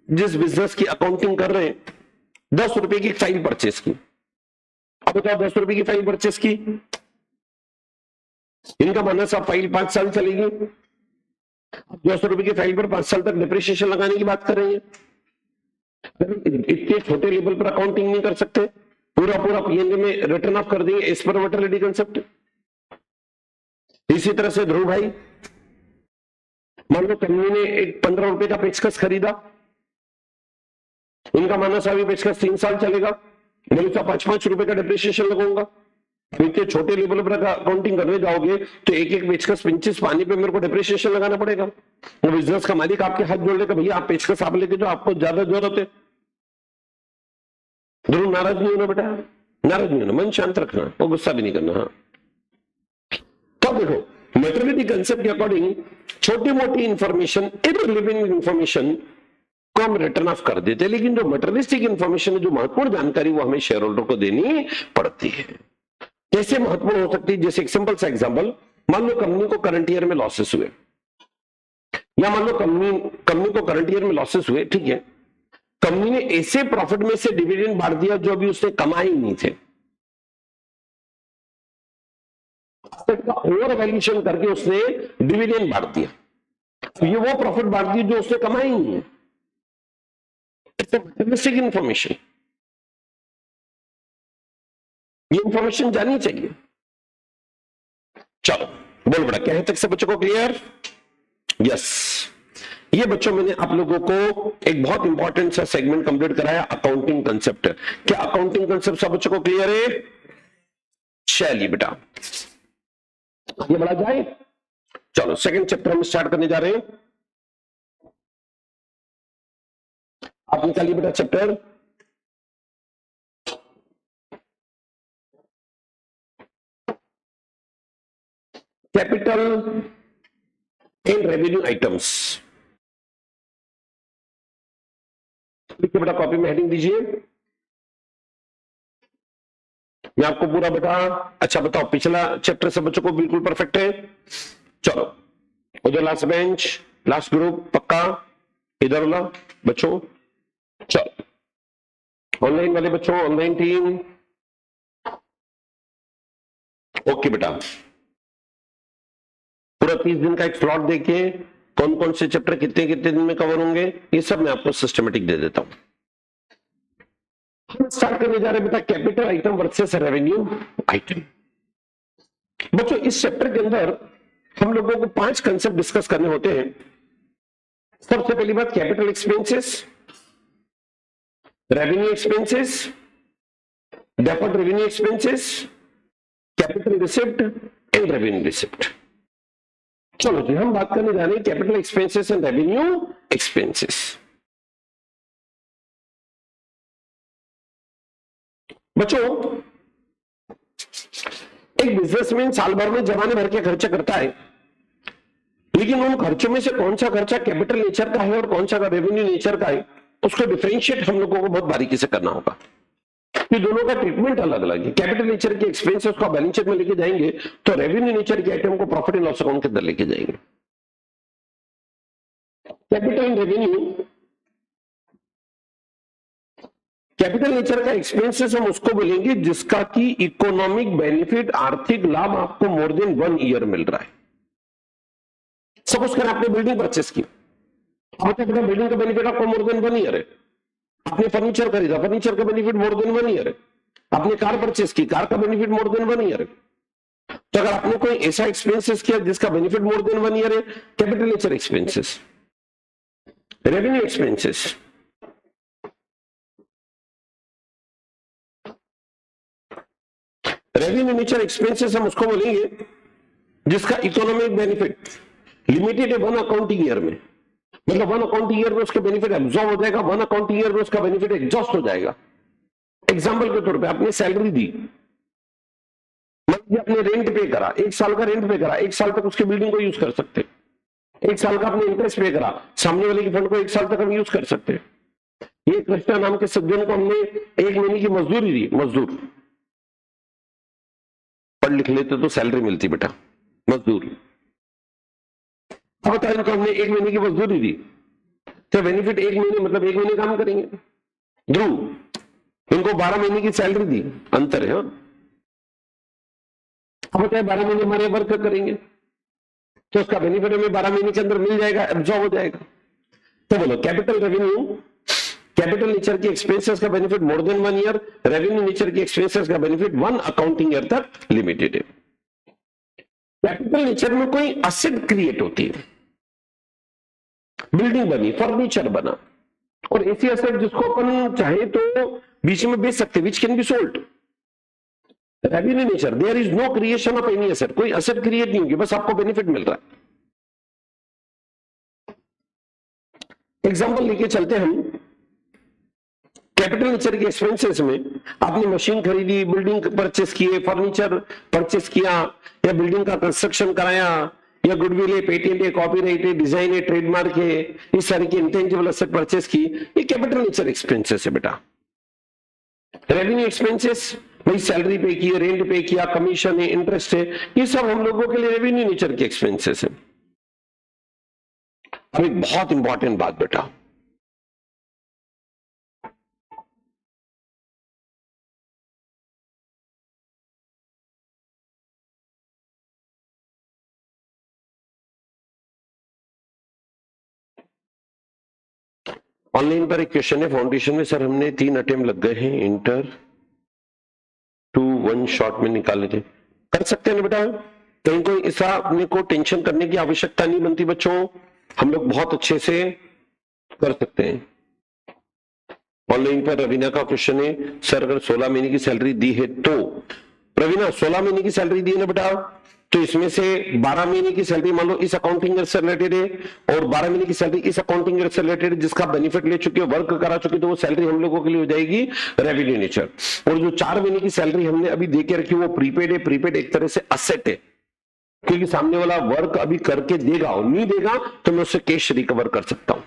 जिस बिजनेस की अकाउंटिंग कर रहे हैं, 10 रुपए की फाइल परचेस की। अब बताओ 10 रुपए की फाइल परचेस की, इनका मानना साहब फाइल 5 साल चलेगी। 10 रुपए की फाइल पर 5 साल तक डिप्रिसिएशन लगाने की बात कर रहे हैं। इतने छोटे लेवल पर अकाउंटिंग नहीं कर सकते, पूरा पीएनएल में रिटर्न ऑफ कर देंगे एज पर मटेरियलिटी कंसेप्ट। इसी तरह से ध्रुव भाई, मान लो कंपनी ने एक 15 रुपए का पेचकस खरीदा, इनका मानना साहब पेचकस 3 साल चलेगा, मैं 5-5 रुपए का डिप्रिसिएशन लगाऊंगा। इतने छोटे लेवल पर अकाउंटिंग करने जाओगे तो एक एक पेचकस 25 पानी पे मेरे को डिप्रिसिएशन लगाना पड़ेगा। वो बिजनेस का मालिक आपके हाथ जोड़ लेगा, भैया आप पेचकस आप लेके जो आपको ज्यादा जरूरत है। ध्रुव नाराज नहीं होना बेटा, नाराज नहीं होना, मन शांत रखना और गुस्सा भी नहीं करना। हाँ, तो देखो मटेरियलिटी कंसेप्ट के अकॉर्डिंग छोटी मोटी इंफॉर्मेशन, इररिलेवेंट इंफॉर्मेशन को हम रिटर्न ऑफ कर देते हैं, लेकिन जो मटेरियलिस्टिक इंफॉर्मेशन है, जो महत्वपूर्ण जानकारी, वो हमें शेयर होल्डर को देनी पड़ती है। कैसे महत्वपूर्ण हो सकती है? जैसे एक सिंपल सा एग्जांपल, मान लो कंपनी को करंट ईयर में लॉसेस हुए, या मान लो कंपनी को करंट ईयर में लॉसेस हुए, ठीक है, कंपनी ने ऐसे प्रॉफिट में से डिविडेंड बांट दिया जो अभी उसने कमाए ही नहीं थे, ओवर वैल्यूएशन करके उसने डिविडेंड बांट दिया, तो ये वो प्रॉफिट बांट दी जो उसने कमाई ही नहीं है। मटेरियलिस्टिक इंफॉर्मेशन, ये इंफॉर्मेशन जाननी चाहिए। चलो बोल बड़ा, क्या है तक से बच्चों को क्लियर? यस, ये बच्चों मैंने आप लोगों को एक बहुत इंपॉर्टेंट सा सेगमेंट कंप्लीट कराया, अकाउंटिंग कंसेप्ट। क्या अकाउंटिंग कंसेप्ट सब बच्चों को क्लियर है? चलिए बेटा आगे बढ़ा जाए। चलो सेकंड चैप्टर हम स्टार्ट करने जा रहे हैं। आप निकालिए बेटा chapter capital and revenue items. लिखिए बेटा, कॉपी में हेडिंग दीजिए, मैं आपको पूरा बेटा। अच्छा बताओ, पिछला चैप्टर सब बच्चों को बिल्कुल परफेक्ट है? चलो उधर लास्ट बेंच, लास्ट ग्रुप पक्का, इधर वाला बच्चों, चलो ऑनलाइन वाले बच्चों, ऑनलाइन टीम, ओके बेटा। पूरा 30 दिन का एक स्लॉट देखिए, कौन कौन से चैप्टर कितने कितने दिन में कवर होंगे, ये सब मैं आपको सिस्टमेटिक दे देता हूं। हम स्टार्ट करने जा रहे हैं बेटा capital item versus revenue item. बच्चों इस चैप्टर के अंदर हम लोगों को 5 कंसेप्ट डिस्कस करने होते हैं। सबसे पहली बात, capital expenses, revenue expenses, deferred revenue expenses, capital receipt and revenue receipt. चलो जी, हम बात करने जा रहे हैं capital expenses and revenue expenses. बच्चों, एक बिजनेसमैन साल भर में जमाने भर के खर्चा करता है, लेकिन उन खर्चों में से कौन सा खर्चा कैपिटल नेचर का है और कौन सा रेवेन्यू नेचर का है, उसको डिफरेंशिएट हम लोगों को बहुत बारीकी से करना होगा। ये दोनों का ट्रीटमेंट अलग अलग है। कैपिटल नेचर के एक्सपेंसेस को बैलेंस शीट में लेके जाएंगे तो रेवेन्यू नेचर के आइटम को प्रॉफिट एंड लॉस अकाउंट के अंदर लेके जाएंगे। Capital and revenue, capital nature का एक्सपेंसेस हम उसको बोलेंगे जिसका की इकोनॉमिक बेनिफिट, आर्थिक लाभ आपको मोर देन 1 ईयर मिल रहा है। सपोज करें आपने बिल्डिंग परचेस की, बिल्डिंग का बेनिफिट आपको मोर देन 1 ईयर है। आपने फर्नीचर खरीदा, फर्नीचर का बेनिफिट मोर देन 1 ईयर है। आपने कार परचेस की, कार का बेनिफिट मोर देन 1 ईयर है। तो अगर आपने कोई ऐसा एक्सपेंसेस किया जिसका बेनिफिट मोर देन 1 ईयर है, capital nature expenses. Revenue expenses, revenue nature expenses हम उसको बोलेंगे जिसका इकोनॉमिक बेनिफिट लिमिटेड है 1 अकाउंटिंग ईयर में, मतलब 1 अकाउंटिंग ईयर में उसका बेनिफिट एब्जॉर्ब हो जाएगा, 1 अकाउंटिंग ईयर में उसका बेनिफिट एग्जॉस्ट हो जाएगा। एग्जांपल के तौर पे आपने सैलरी दी, मतलब आपने रेंट पे करा, 1 साल का रेंट पे करा, 1 साल तक उसके बिल्डिंग को यूज कर सकते। 1 साल का आपने इंटरेस्ट पे करा, सामने वाले के फंड को 1 साल तक हम यूज कर सकते। ये कृष्णा नाम के सज्जन को हमने 1 महीने की मजदूरी दी, मजदूर पढ़ लिख लेते तो सैलरी मिलती बेटा, मजदूर। अब बताओ, इनको हमने 1 महीने की मजदूरी दी तो बेनिफिट 1 महीने, मतलब 1 महीने काम करेंगे। ध्रुव, इनको 12 महीने की सैलरी दी, अंतर है। अब बताए 12 महीने हमारे वर्क करेंगे तो उसका बेनिफिट हमें 12 महीने के अंदर मिल जाएगा, एब्जॉर्ब हो जाएगा। तो बोलो, कैपिटल रेवेन्यू, कैपिटल नेचर की एक्सपेंसेस का benefit more than 1 year, revenue nature की एक्सपेंसेस का बेनिफिट 1 अकाउंटिंग ईयर तक लिमिटेड है। कैपिटल नेचर में कोई असेट क्रिएट होती है, बिल्डिंग बनी, फर्नीचर बना, और ऐसी असेट जिसको अपन चाहे तो बीच में बेच सकते, which can be sold. Revenue nature, there is no creation of any asset, कोई एसेट क्रिएट नहीं होगी, बस आपको बेनिफिट मिल रहा है। एग्जांपल लेके चलते हम, कैपिटल नेचर के एक्सपेंसेस में आपने मशीन खरीदी, बिल्डिंग परचेस किए, फर्नीचर परचेस किया, या बिल्डिंग का कंस्ट्रक्शन कराया, या गुडविल है, पेटेंट है, कॉपीराइट है, डिजाइन है, ट्रेडमार्क है, इस तरह की इंटेंजिबल एसेट परचेस की, ये कैपिटल नेचर एक्सपेंसेस है बेटा। रेवेन्यू एक्सपेंसेस, भाई सैलरी पे की, रेंट पे किया, कमीशन है, इंटरेस्ट है, ये सब हम लोगों के लिए रेवेन्यू नेचर के एक्सपेंसेस है। अब एक बहुत इंपॉर्टेंट बात बेटा, ऑनलाइन पर एक क्वेश्चन है फाउंडेशन में, सर हमने 3 अटेम्प्ट लग गए हैं, इंटर 2 1 शॉट में निकाले थे, कर सकते हैं ना बेटा? कहीं कोई ऐसा अपने को टेंशन करने की आवश्यकता नहीं बनती बच्चों, हम लोग बहुत अच्छे से कर सकते हैं। ऑनलाइन पर रवीना का क्वेश्चन है, सर अगर 16 महीने की सैलरी दी है तो, रवीना 16 महीने की सैलरी दी है ना बेटा, तो इसमें से 12 महीने की सैलरी मान लो इस अकाउंटिंग ईयर से रिलेटेड है, और 12 महीने की सैलरी इस अकाउंटिंग ईयर से रिलेटेड है, जिसका बेनिफिट ले चुके हो, वर्क करा चुके, तो वो सैलरी हम लोगों के लिए हो जाएगी रेवेन्यू नेचर। और जो 4 महीने की सैलरी हमने अभी दे के रखी वो प्रीपेड है, प्रीपेड एक तरह से असेट है, क्योंकि सामने वाला वर्क अभी करके देगा और नहीं देगा तो मैं उससे कैश रिकवर कर सकता हूं।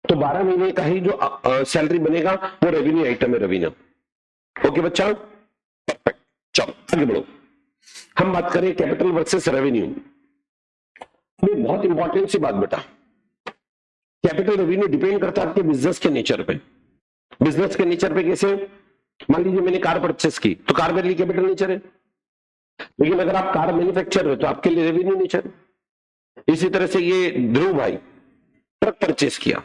तो 12 महीने का ही जो सैलरी बनेगा वो रेवेन्यू आइटम है रवीना। ओके बच्चा, परफेक्ट। चलो आगे बढ़ो, हम बात करें कैपिटल वर्सेस रेवेन्यू। बहुत इंपॉर्टेंट सी बात बेटा, कैपिटल रेवेन्यू डिपेंड करता है आपके बिजनेस के नेचर पे। बिजनेस के नेचर पे कैसे? मान लीजिए मैंने कार परचेस की तो कार मेरे लिए कैपिटल नेचर है, लेकिन अगर आप कार मैन्युफैक्चर हो तो आपके लिए रेवेन्यू नेचर है। इसी तरह से ये ध्रुव भाई ट्रक परचेस किया,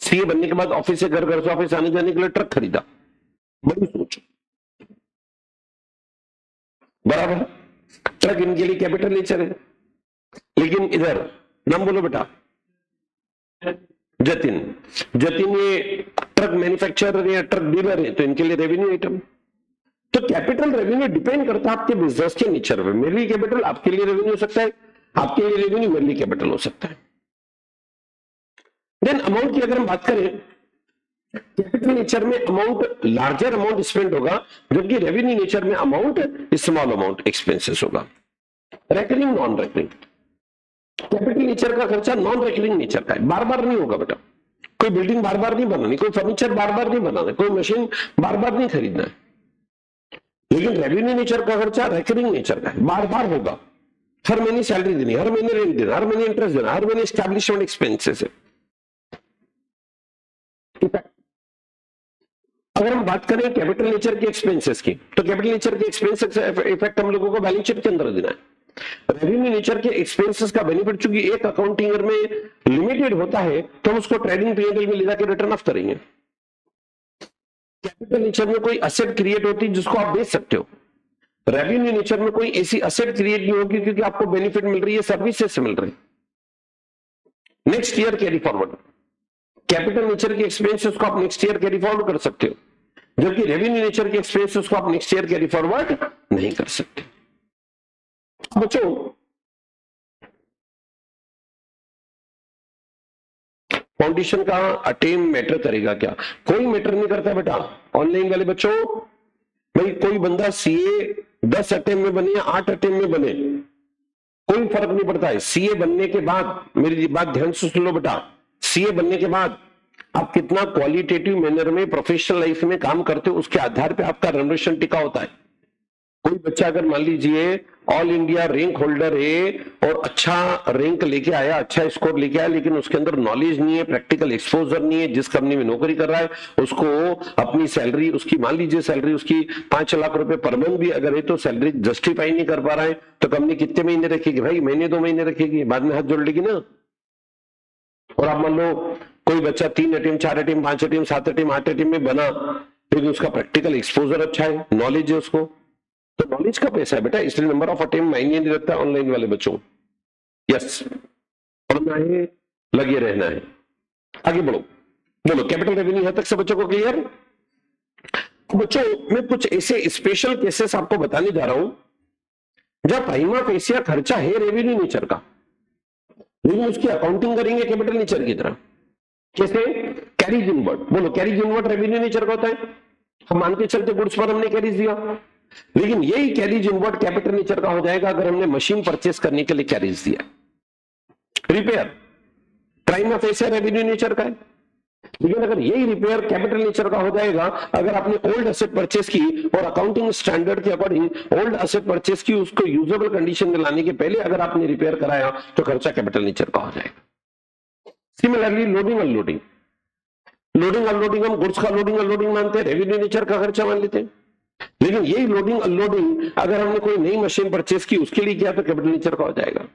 सीए बनने के बाद ऑफिस से घर, घर से ऑफिस आने जाने के लिए ट्रक खरीदा, बड़ी सोच, बराबर, ट्रक इनके लिए कैपिटल नेचर है। लेकिन इधर नाम बोलो बेटा, जतिन, जतिन ये ट्रक मैन्युफैक्चरर या ट्रक डीलर है, तो इनके लिए रेवेन्यू आइटम। तो कैपिटल रेवेन्यू डिपेंड करता है आपके बिजनेस के नेचर पे। मेरे लिए कैपिटल आपके लिए रेवेन्यू हो सकता है, आपके लिए रेवेन्यू मेरे लिए कैपिटल हो सकता है। देन अमाउंट की अगर हम बात करें, कैपिटल नेचर में अमाउंट लार्जर अमाउंट स्पेंड होगा, जबकि रेवेन्यू नेचर में अमाउंट स्मॉल अमाउंट एक्सपेंसेस होगा। Recurring, non recurring. Capital nature का खर्चा नॉन रेकरिंग नेचर का है, बार बार नहीं होगा बेटा। कोई बिल्डिंग बार बार नहीं बनानी, कोई फर्नीचर बार बार नहीं बनाना, कोई मशीन बार बार नहीं खरीदना है। लेकिन रेवेन्यू नेचर का खर्चा रेकरिंग नेचर का है, बार बार होगा। हर महीने सैलरी देनी, हर महीने रेंट देना, हर महीने इंटरेस्ट देना, हर महीने एस्टैब्लिशमेंट एक्सपेंसेस है। अगर हम बात करें कैपिटल नेचर के एक्सपेंसेस की, तो कैपिटल नेचर के एक्सपेंसेस इफेक्ट हम लोगों को बैलेंस शीट के अंदर देना है। रेवेन्यू नेचर के एक्सपेंसेस का बेनिफिट चूंकि एक अकाउंटिंग ईयर में लिमिटेड होता है, तो हम उसको ट्रेडिंग पीएनएल में ले जाकर रिटर्न ऑफ करेंगे। कैपिटल नेचर में कोई असेट क्रिएट होती है जिसको आप बेच सकते हो। रेवेन्यू नेचर में कोई ऐसी असेट क्रिएट नहीं होगी क्योंकि आपको बेनिफिट मिल रही है, सर्विसेज से मिल रही है। Next year carry forward, capital nature के एक्सपेंसेस को आप नेक्स्ट ईयर कैरी फॉरवर्ड कर सकते हो, जबकि रेवेन्यू नेचर के एक्सपेंसेस को आप नेक्स्ट ईयर कैरी फॉरवर्ड नहीं कर सकते। बच्चों, फाउंडेशन का अटेम मैटर करेगा क्या? कोई मैटर नहीं करता बेटा। ऑनलाइन वाले बच्चों, भाई कोई बंदा सीए 10 अटेम्प्ट में बने या 8 अटेम्प्ट में बने, कोई फर्क नहीं पड़ता है। सीए बनने के बाद, मेरी बात ध्यान से सुन लो बेटा, सीए बनने के बाद आप कितना क्वालिटेटिव मैनर में प्रोफेशनल लाइफ में काम करते हो, उसके आधार पे आपका रेमुनरेशन टिका होता है। कोई बच्चा अगर मान लीजिए ऑल इंडिया रैंक होल्डर है और अच्छा रैंक लेके आया, अच्छा स्कोर लेके आया, लेकिन उसके अंदर नॉलेज नहीं है, प्रैक्टिकल एक्सपोजर नहीं है, जिस कंपनी में नौकरी कर रहा है उसको अपनी सैलरी, उसकी मान लीजिए सैलरी उसकी 5 लाख रुपए पर मंथ भी अगर है, तो सैलरी जस्टिफाई नहीं कर पा रहा है, तो कंपनी कितने महीने रखेगी भाई? महीने 2 महीने रखेगी, बाद में हाथ जोड़ लेगी ना। और आप मान लो कोई बच्चा 3 attempt, 4 attempt, 5 attempt, 7 attempt, 8 attempt में बना, लेकिन उसका प्रैक्टिकल एक्सपोजर अच्छा है, नॉलेज है उसको, तो नॉलेज का पैसा है बेटा, इसलिए नंबर ऑफ अटेम्प्ट मायने नहीं रखता ऑनलाइन वाले बच्चों। यस, पढ़ना है, लगे रहना है। आगे बढ़ो, बोलो कैपिटल रेवेन्यू यहां तक सब बच्चों को क्लियर? बच्चों, मैं कुछ ऐसे स्पेशल केसेस आपको बताने जा रहा हूं जहां प्राइमा फेसिया खर्चा है रेवेन्यू नेचर का, लेकिन उसकी अकाउंटिंग करेंगे कैपिटल नेचर की तरह। कैसे? Carries inward. बोलो, कैरीज इनवर्ड रेवेन्यू नेचर का होता है। हम मानते चलते गुड्स पर हमने कैरीज दिया, लेकिन यही कैरीज इनवर्ड कैपिटल नेचर का हो जाएगा अगर हमने मशीन परचेस करने के लिए कैरीज दिया। Repair prima fascia revenue nature का है, लेकिन अगर यही रिपेयर कैपिटल नेचर का हो जाएगा अगर आपने ओल्ड एसेट परचेस की और अकाउंटिंग स्टैंडर्ड के अकॉर्डिंग ओल्ड एसेट परचेस की, उसको यूजेबल कंडीशन में लाने के पहले अगर आपने रिपेयर कराया, तो खर्चा कैपिटल नेचर का हो जाएगा। Similarly loading unloading, loading unloading हम गुड्स का लोडिंग अनलोडिंग मानते हैं, रेवेन्यू नेचर का खर्चा मान लेते हैं, लेकिन यही लोडिंग अनलोडिंग अगर हमने कोई नई मशीन परचेस की उसके लिए किया तो कैपिटल नेचर का हो जाएगा।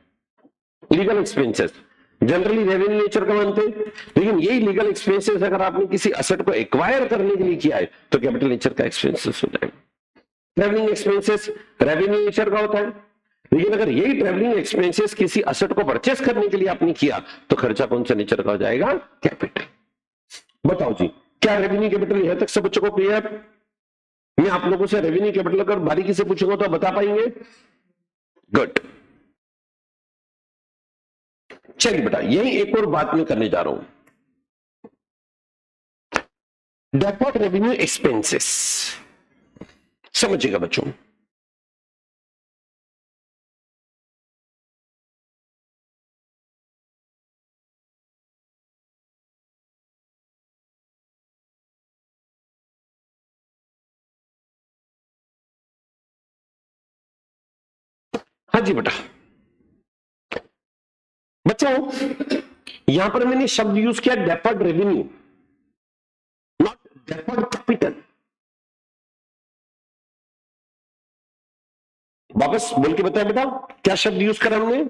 Legal expenses generally revenue nature का मानते हैं, लेकिन यही लीगल एक्सपेंसेस अगर आपने किसी असेट को एक्वायर करने के लिए किया है तो कैपिटल नेचर का एक्सपेंसेस हो जाएगा। ट्रैवलिंग एक्सपेंसेस रेवेन्यू नेचर का होता है, लेकिन अगर यही ट्रैवलिंग एक्सपेंसेस किसी असेट को परचेस करने के लिए आपने किया तो खर्चा कौन सा नेचर का हो जाएगा? कैपिटल। बताओ जी, क्या रेवेन्यू कैपिटल यहां तक सब बच्चों को क्लियर? मैं आप लोगों से रेवेन्यू कैपिटल अगर बारीकी से पूछूंगा तो बता पाएंगे? गुड। चलिए बेटा, यही एक और बात मैं करने जा रहा हूं, डेफर्ड रेवेन्यू एक्सपेंसेस। समझिएगा बच्चों, हाँ जी बेटा। बच्चों, यहां पर मैंने शब्द यूज किया deferred revenue, not deferred capital. वापस बोल के बताया बेटा, क्या शब्द यूज करा हमने?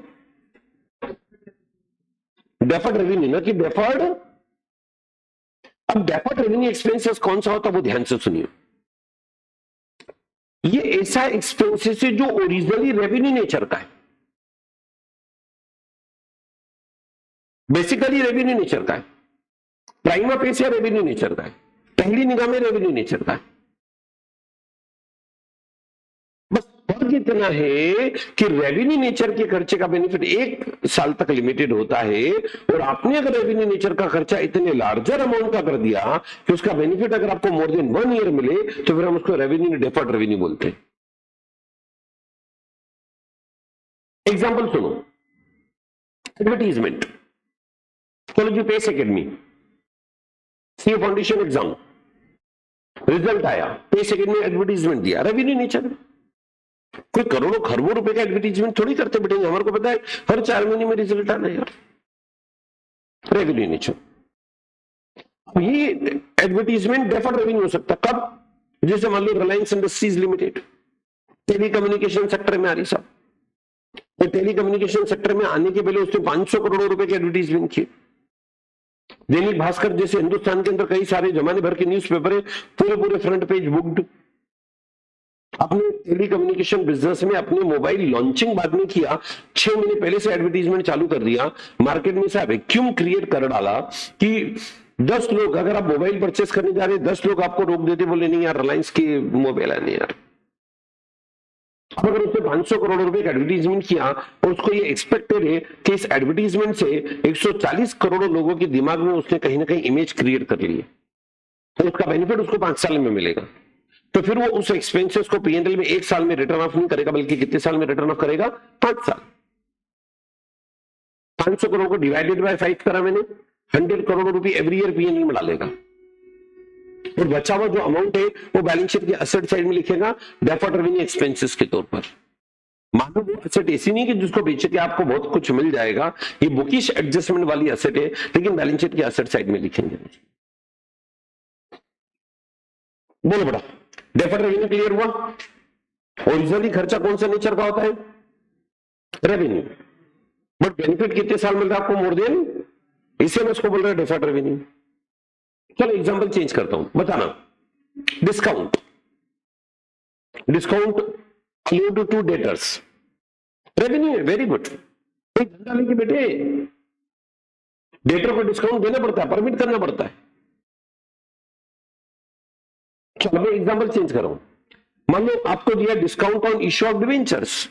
डेफर्ड रेवेन्यू, ना कि डेफर्ड। अब डेफर्ड रेवेन्यू एक्सपेंसेस कौन सा होता है वो ध्यान से सुनिए। ये ऐसा एक्सपेंसेस है जो ओरिजिनली रेवेन्यू नेचर का है, बेसिकली रेवेन्यू नेचर का है, प्राइमा फेसिया रेवेन्यू नेचर का है, पहली निगाह में रेवेन्यू नेचर का है। बस फर्क इतना है कि रेवेन्यू नेचर के खर्चे का बेनिफिट 1 साल तक लिमिटेड होता है, और आपने अगर रेवेन्यू नेचर का खर्चा इतने लार्जर अमाउंट का कर दिया कि उसका बेनिफिट अगर आपको मोर देन 1 ईयर मिले, तो फिर हम उसको रेवेन्यू डेफर्ड रेवेन्यू बोलते हैं। एग्जाम्पल सुनो, advertisement, college pace academy, CA foundation exam, result आया, पेस एकेडमी एडवर्टीजमेंट दिया, रेवेन्यू नेचर। कोई करोड़ों खरबों रुपए का एडवर्टीजमेंट थोड़ी करते बैठेंगे, हमारे को पता है हर 4 महीने में रिजल्ट आना है यार, रेवेन्यू नेचर। ये एडवर्टीजमेंट डेफर्ड रेवेन्यू हो सकता कब, जैसे मान लो Reliance Industries Limited telecommunication sector में आ रही साहब, तो टेलीकम्युनिकेशन सेक्टर में आने के पहले उसने 500 करोड़ रुपए के एडवर्टीजमेंट किए। दैनिक भास्कर जैसे हिंदुस्तान के अंदर कई सारे जमाने भर के न्यूज़पेपर है, पूरे पूरे फ्रंट पेज बुक्ड। अपने टेलीकम्युनिकेशन बिजनेस में अपने मोबाइल लॉन्चिंग बाद में किया, 6 महीने पहले से एडवर्टीजमेंट चालू कर दिया, मार्केट में से वैक्यूम क्रिएट कर डाला कि 10 लोग, अगर आप मोबाइल परचेस करने जा रहे हैं 10 लोग आपको रोक देते, बोले नहीं यार रिलायंस की मोबाइल आने यार। अब अगर उसने 500 करोड़ रुपए का एडवर्टीजमेंट किया और उसको ये एक्सपेक्टेड है कि इस एडवर्टीजमेंट से 140 करोड़ लोगों के दिमाग में उसने कहीं ना कहीं इमेज क्रिएट कर ली है, तो उसका बेनिफिट उसको 5 साल में मिलेगा। तो फिर वो उस एक्सपेंसेस को पीएनएल में 1 साल में रिटर्न ऑफ नहीं करेगा, बल्कि कितने साल में रिटर्न ऑफ करेगा, 5 साल। 500 करोड़ को डिवाइडेड बाय 5 करा मैंने, 100 करोड़ रुपए एवरी ईयर पीएनएल में डालेगा, और बचा हुआ जो अमाउंट है वो बैलेंस शीट के असेट साइड में लिखेगा डेफर्ड रेवेन्यू एक्सपेंसेस के तौर पर। मानो वो असेट ऐसी नहीं कि जिसको बेच के आपको बहुत कुछ मिल जाएगा, ये बुकिश एडजस्टमेंट वाली असेट है, लेकिन बैलेंस शीट के असेट साइड में लिखेंगे। बोलो बड़ा, डेफर्ड रेवेन्यू क्लियर हुआ? ओरिजिनली खर्चा कौन सा नेचर का होता है, रेवेन्यू, बट बेनिफिट कितने साल मिल रहा है आपको, मोर देन, इसे मैं उसको बोल रहा हूं डेफर्ड रेवेन्यू। चलो एग्जांपल चेंज करता हूं, बताना, discount, discount allowed to debtors, revenue है, वेरी गुड। कोई धंधा लेके बैठे, डेटर को डिस्काउंट देना पड़ता है, परमिट करना पड़ता है। चलो मैं एग्जांपल चेंज कर रहा हूं, मान लो आपको दिया discount on issue of debentures.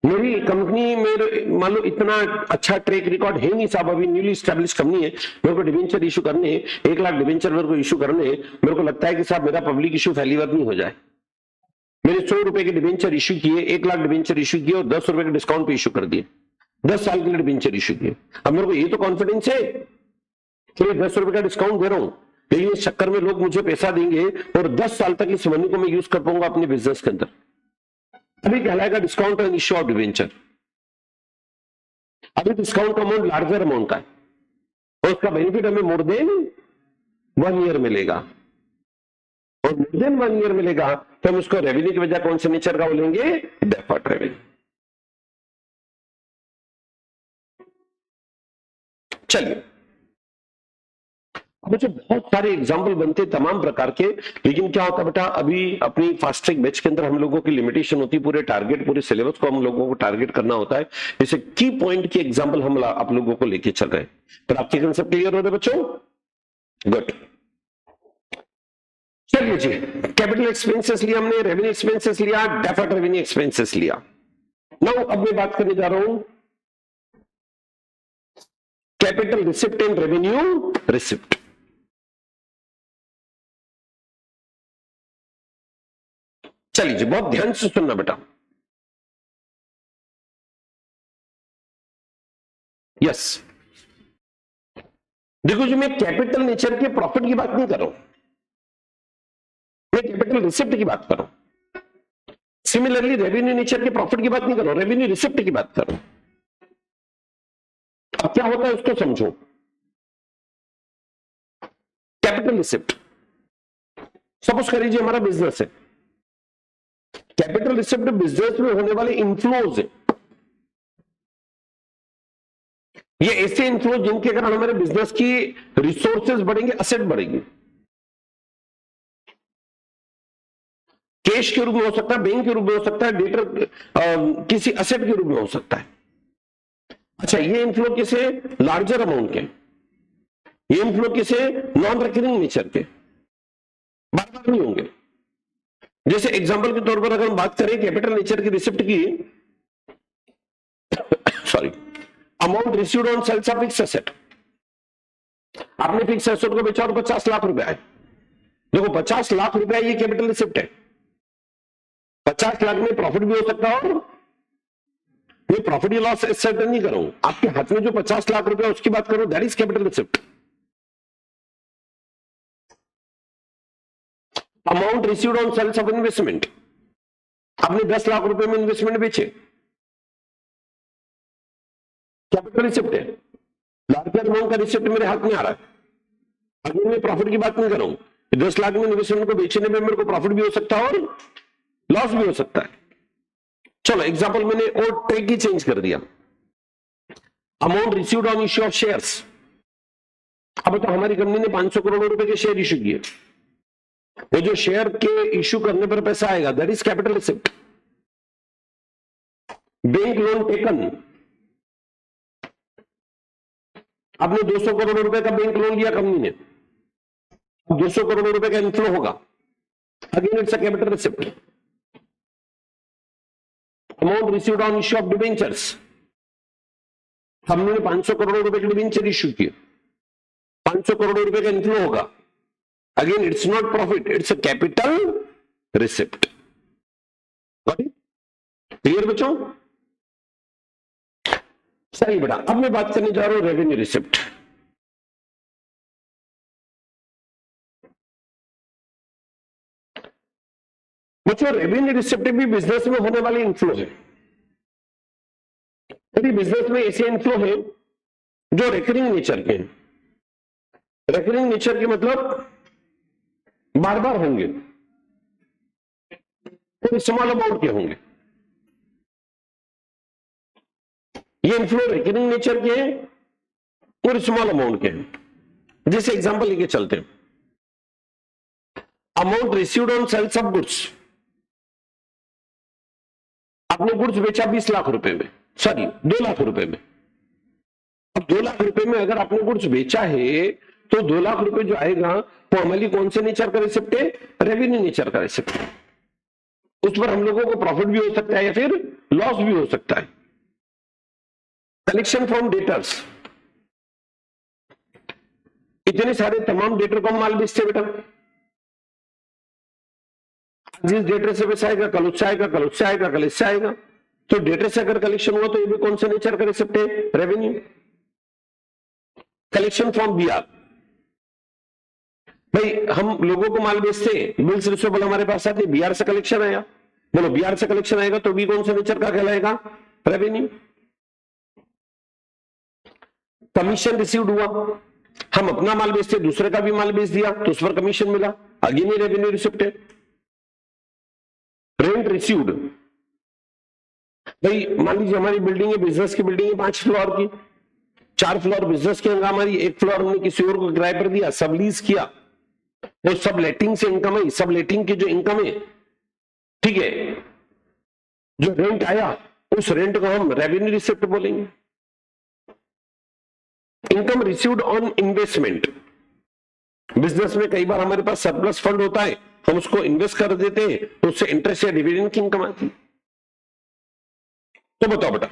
मेरी कंपनी में मान लो इतना अच्छा ट्रैक रिकॉर्ड है नहीं साहब, अभी न्यूली स्टैब्लिश कंपनी है, मेरे को डिवेंचर इशू करने, 1 लाख डिवेंचर मेरे को इशू करने, मेरे को लगता है कि साहब मेरा पब्लिक इशू फेलिवर नहीं हो जाए। मैंने 100 रुपए के डिवेंचर इशू किए, 1 लाख डिवेंचर इशू किए और 10 रुपए के डिस्काउंट पे इशू कर दिए, 10 साल के लिए डिवेंचर इशू किए। अब मेरे को ये तो कॉन्फिडेंस है कि 10 रुपए का डिस्काउंट दे रहा हूं, लेकिन इस चक्कर में लोग मुझे पैसा देंगे और 10 साल तक इस मनी को मैं यूज कर पाऊंगा अपने बिजनेस के अंदर, अभी कहलाएगा discount on issue of debenture. अभी डिस्काउंट का अमाउंट लार्जर अमाउंट का है और उसका बेनिफिट हमें मोर देन 1 ईयर मिलेगा, और मोर देन 1 ईयर मिलेगा तो हम उसको रेवेन्यू की वजह कौन से नेचर का बोलेंगे, डेफर्ड रेवेन्यू। चलिए, मुझे बहुत सारे एग्जाम्पल बनते तमाम प्रकार के, लेकिन क्या होता बेटा, अभी अपनी फास्ट ट्रैक बैच के अंदर हम लोगों की लिमिटेशन होती है, पूरे टारगेट, पूरे सिलेबस को हम लोगों को टारगेट करना होता है, जैसे की पॉइंट के एग्जाम्पल हम आप लोगों को लेके चल रहे हैं। पर आपके कंसेप्ट क्लियर हो रहे बच्चों? गुड। चलिए जी, कैपिटल एक्सपेंसेस लिया हमने, रेवेन्यू एक्सपेंसेस लिया, डेफर्ड रेवेन्यू एक्सपेंसेस लिया। नाउ अब मैं बात करने जा रहा हूं capital receipt and revenue receipt. चलिए जी, बहुत ध्यान से सुनना बेटा। यस, देखो जी, मैं कैपिटल नेचर के प्रॉफिट की बात नहीं कर रहा हूं, मैं कैपिटल रिसिप्ट की बात कर रहा हूं। सिमिलरली रेवेन्यू नेचर के प्रॉफिट की बात नहीं कर रहा हूं, रेवेन्यू रिसिप्ट की बात कर रहा हूं। अब क्या होता है उसको समझो। कैपिटल रिसिप्ट, सपोज करिए हमारा बिजनेस है, कैपिटल रिसिप्ट बिजनेस में होने वाले इनफ्लोज है, ये ऐसे इनफ्लोज जिनके कारण हमारे बिजनेस की रिसोर्सेज बढ़ेंगे, असेट बढ़ेंगे। कैश के रूप में हो सकता है, बैंक के रूप में हो सकता है, डेटर किसी असेट के रूप में हो सकता है। अच्छा, ये इनफ्लो किसे, लार्जर अमाउंट के, ये इनफ्लो किसे, नॉन रिकरिंग नेचर के, बार बार नहीं होंगे। जैसे एग्जांपल के तौर पर अगर हम बात करें कैपिटल नेचर की रिसिप्ट की, sorry, amount received on sales of fixed asset, आपने फिक्स एसेट को बेचा और 50 लाख रुपए आए। देखो 50 लाख रुपए ये कैपिटल रिसिप्ट है, 50 लाख में प्रॉफिट भी हो सकता है और मैं प्रॉफिट या लॉस एसेट नहीं कर रहा हूं, आपके हाथ में जो 50 लाख रुपए उसकी बात करो, that is capital receipt. Amount received on sales of investment, आपने 10 लाख रुपए में इन्वेस्टमेंट बेचे, कैपिटल रिसिप्ट है, लार्जर अमाउंट का रिसिप्ट मेरे हाथ में आ रहा है। अगर मैं प्रॉफिट की बात नहीं कर रहा हूं, 10 लाख में इन्वेस्टमेंट को बेचने में मेरे को प्रॉफिट भी हो सकता है और लॉस भी हो सकता है। चलो एग्जांपल मैंने और ट्रेक ही चेंज कर दिया, amount received on issue of shares, अब तो हमारी कंपनी ने 500 करोड़ रुपए के शेयर इश्यू किए, वो जो शेयर के इश्यू करने पर पैसा आएगा, that is capital receipt. Bank loan taken, आपने 200 करोड़ रुपए का बैंक लोन लिया कंपनी ने, 200 करोड़ रुपए का इनफ्लो होगा, again it's a capital receipt. Amount received on issue of debentures, हमने 500 करोड़ रुपए के डिबेंचर इश्यू किए, 500 करोड़ रुपए का इनफ्लो होगा, again it's not profit, it's a capital receipt. Clear बच्चों? सही बेटा, अब मैं बात करने जा रहा हूं रेवेन्यू रिसिप्ट। बच्चों रेवेन्यू रिसिप्ट भी बिजनेस में होने वाले इनफ्लो है। यदि बिजनेस में ऐसे इनफ्लो है जो रिकरिंग नेचर के हैं, रिकरिंग नेचर के मतलब बार बार होंगे, स्मॉल अमाउंट के होंगे, ये इनफ्लो रिकरिंग नेचर के हैं और स्मॉल अमाउंट के हैं। जैसे एग्जांपल लेके चलते हैं, amount received on sales of goods, आपने गुड्स बेचा 20 लाख रुपए में, सॉरी 2 लाख रुपए में। अब 2 लाख रुपए में अगर आपने गुड्स बेचा है तो 2 लाख रुपए जो आएगा वो हमारी कौन से नेचर का रिसिप्ट है, रेवेन्यू नेचर का रिसिप्ट। उस पर हम लोगों को प्रॉफिट भी हो सकता है या फिर लॉस भी हो सकता है। कलेक्शन फ्रॉम डेटर्स, इतने सारे तमाम डेटर को हम माल बेचते बेटा, जिस डेटर से पैसा आएगा कल उससे आएगा, कल उससे आएगा, कल इससे आएगा, तो डेटर से अगर कलेक्शन हुआ तो ये भी कौन से नेचर का रिसिप्ट है, रेवेन्यू। कलेक्शन फ्रॉम बीआर, भाई हम लोगों को माल बेचते हैं, बिल्स रिसीवेबल हमारे पास आते, बीआर से कलेक्शन आया, बोलो बीआर से कलेक्शन आएगा तो भी कौन से नेचर का कहलाएगा, रेवेन्यू। कमीशन रिसीव्ड हुआ, हम अपना माल बेचते दूसरे का भी माल बेच दिया तो उस पर कमीशन मिला, आगे नहीं रेवेन्यू रिसिप्ट है। रेंट रिसीव्ड, भाई मान लीजिए हमारी बिल्डिंग है, बिजनेस की बिल्डिंग है 5 फ्लोर की, 4 फ्लोर बिजनेस की हमारी, 1 फ्लोर हमने किसी और को किराए पर दिया, सब लीज किया, वो सब लेटिंग से इनकम है, सब लेटिंग की जो इनकम है, ठीक है, जो रेंट आया उस रेंट को हम रेवेन्यू रिसिप्ट बोलेंगे। Income received on investment, business में कई बार हमारे पास सरप्लस फंड होता है, हम उसको इन्वेस्ट कर देते हैं तो उससे इंटरेस्ट या डिविडेंड की इनकम आती है। तो बताओ बेटा,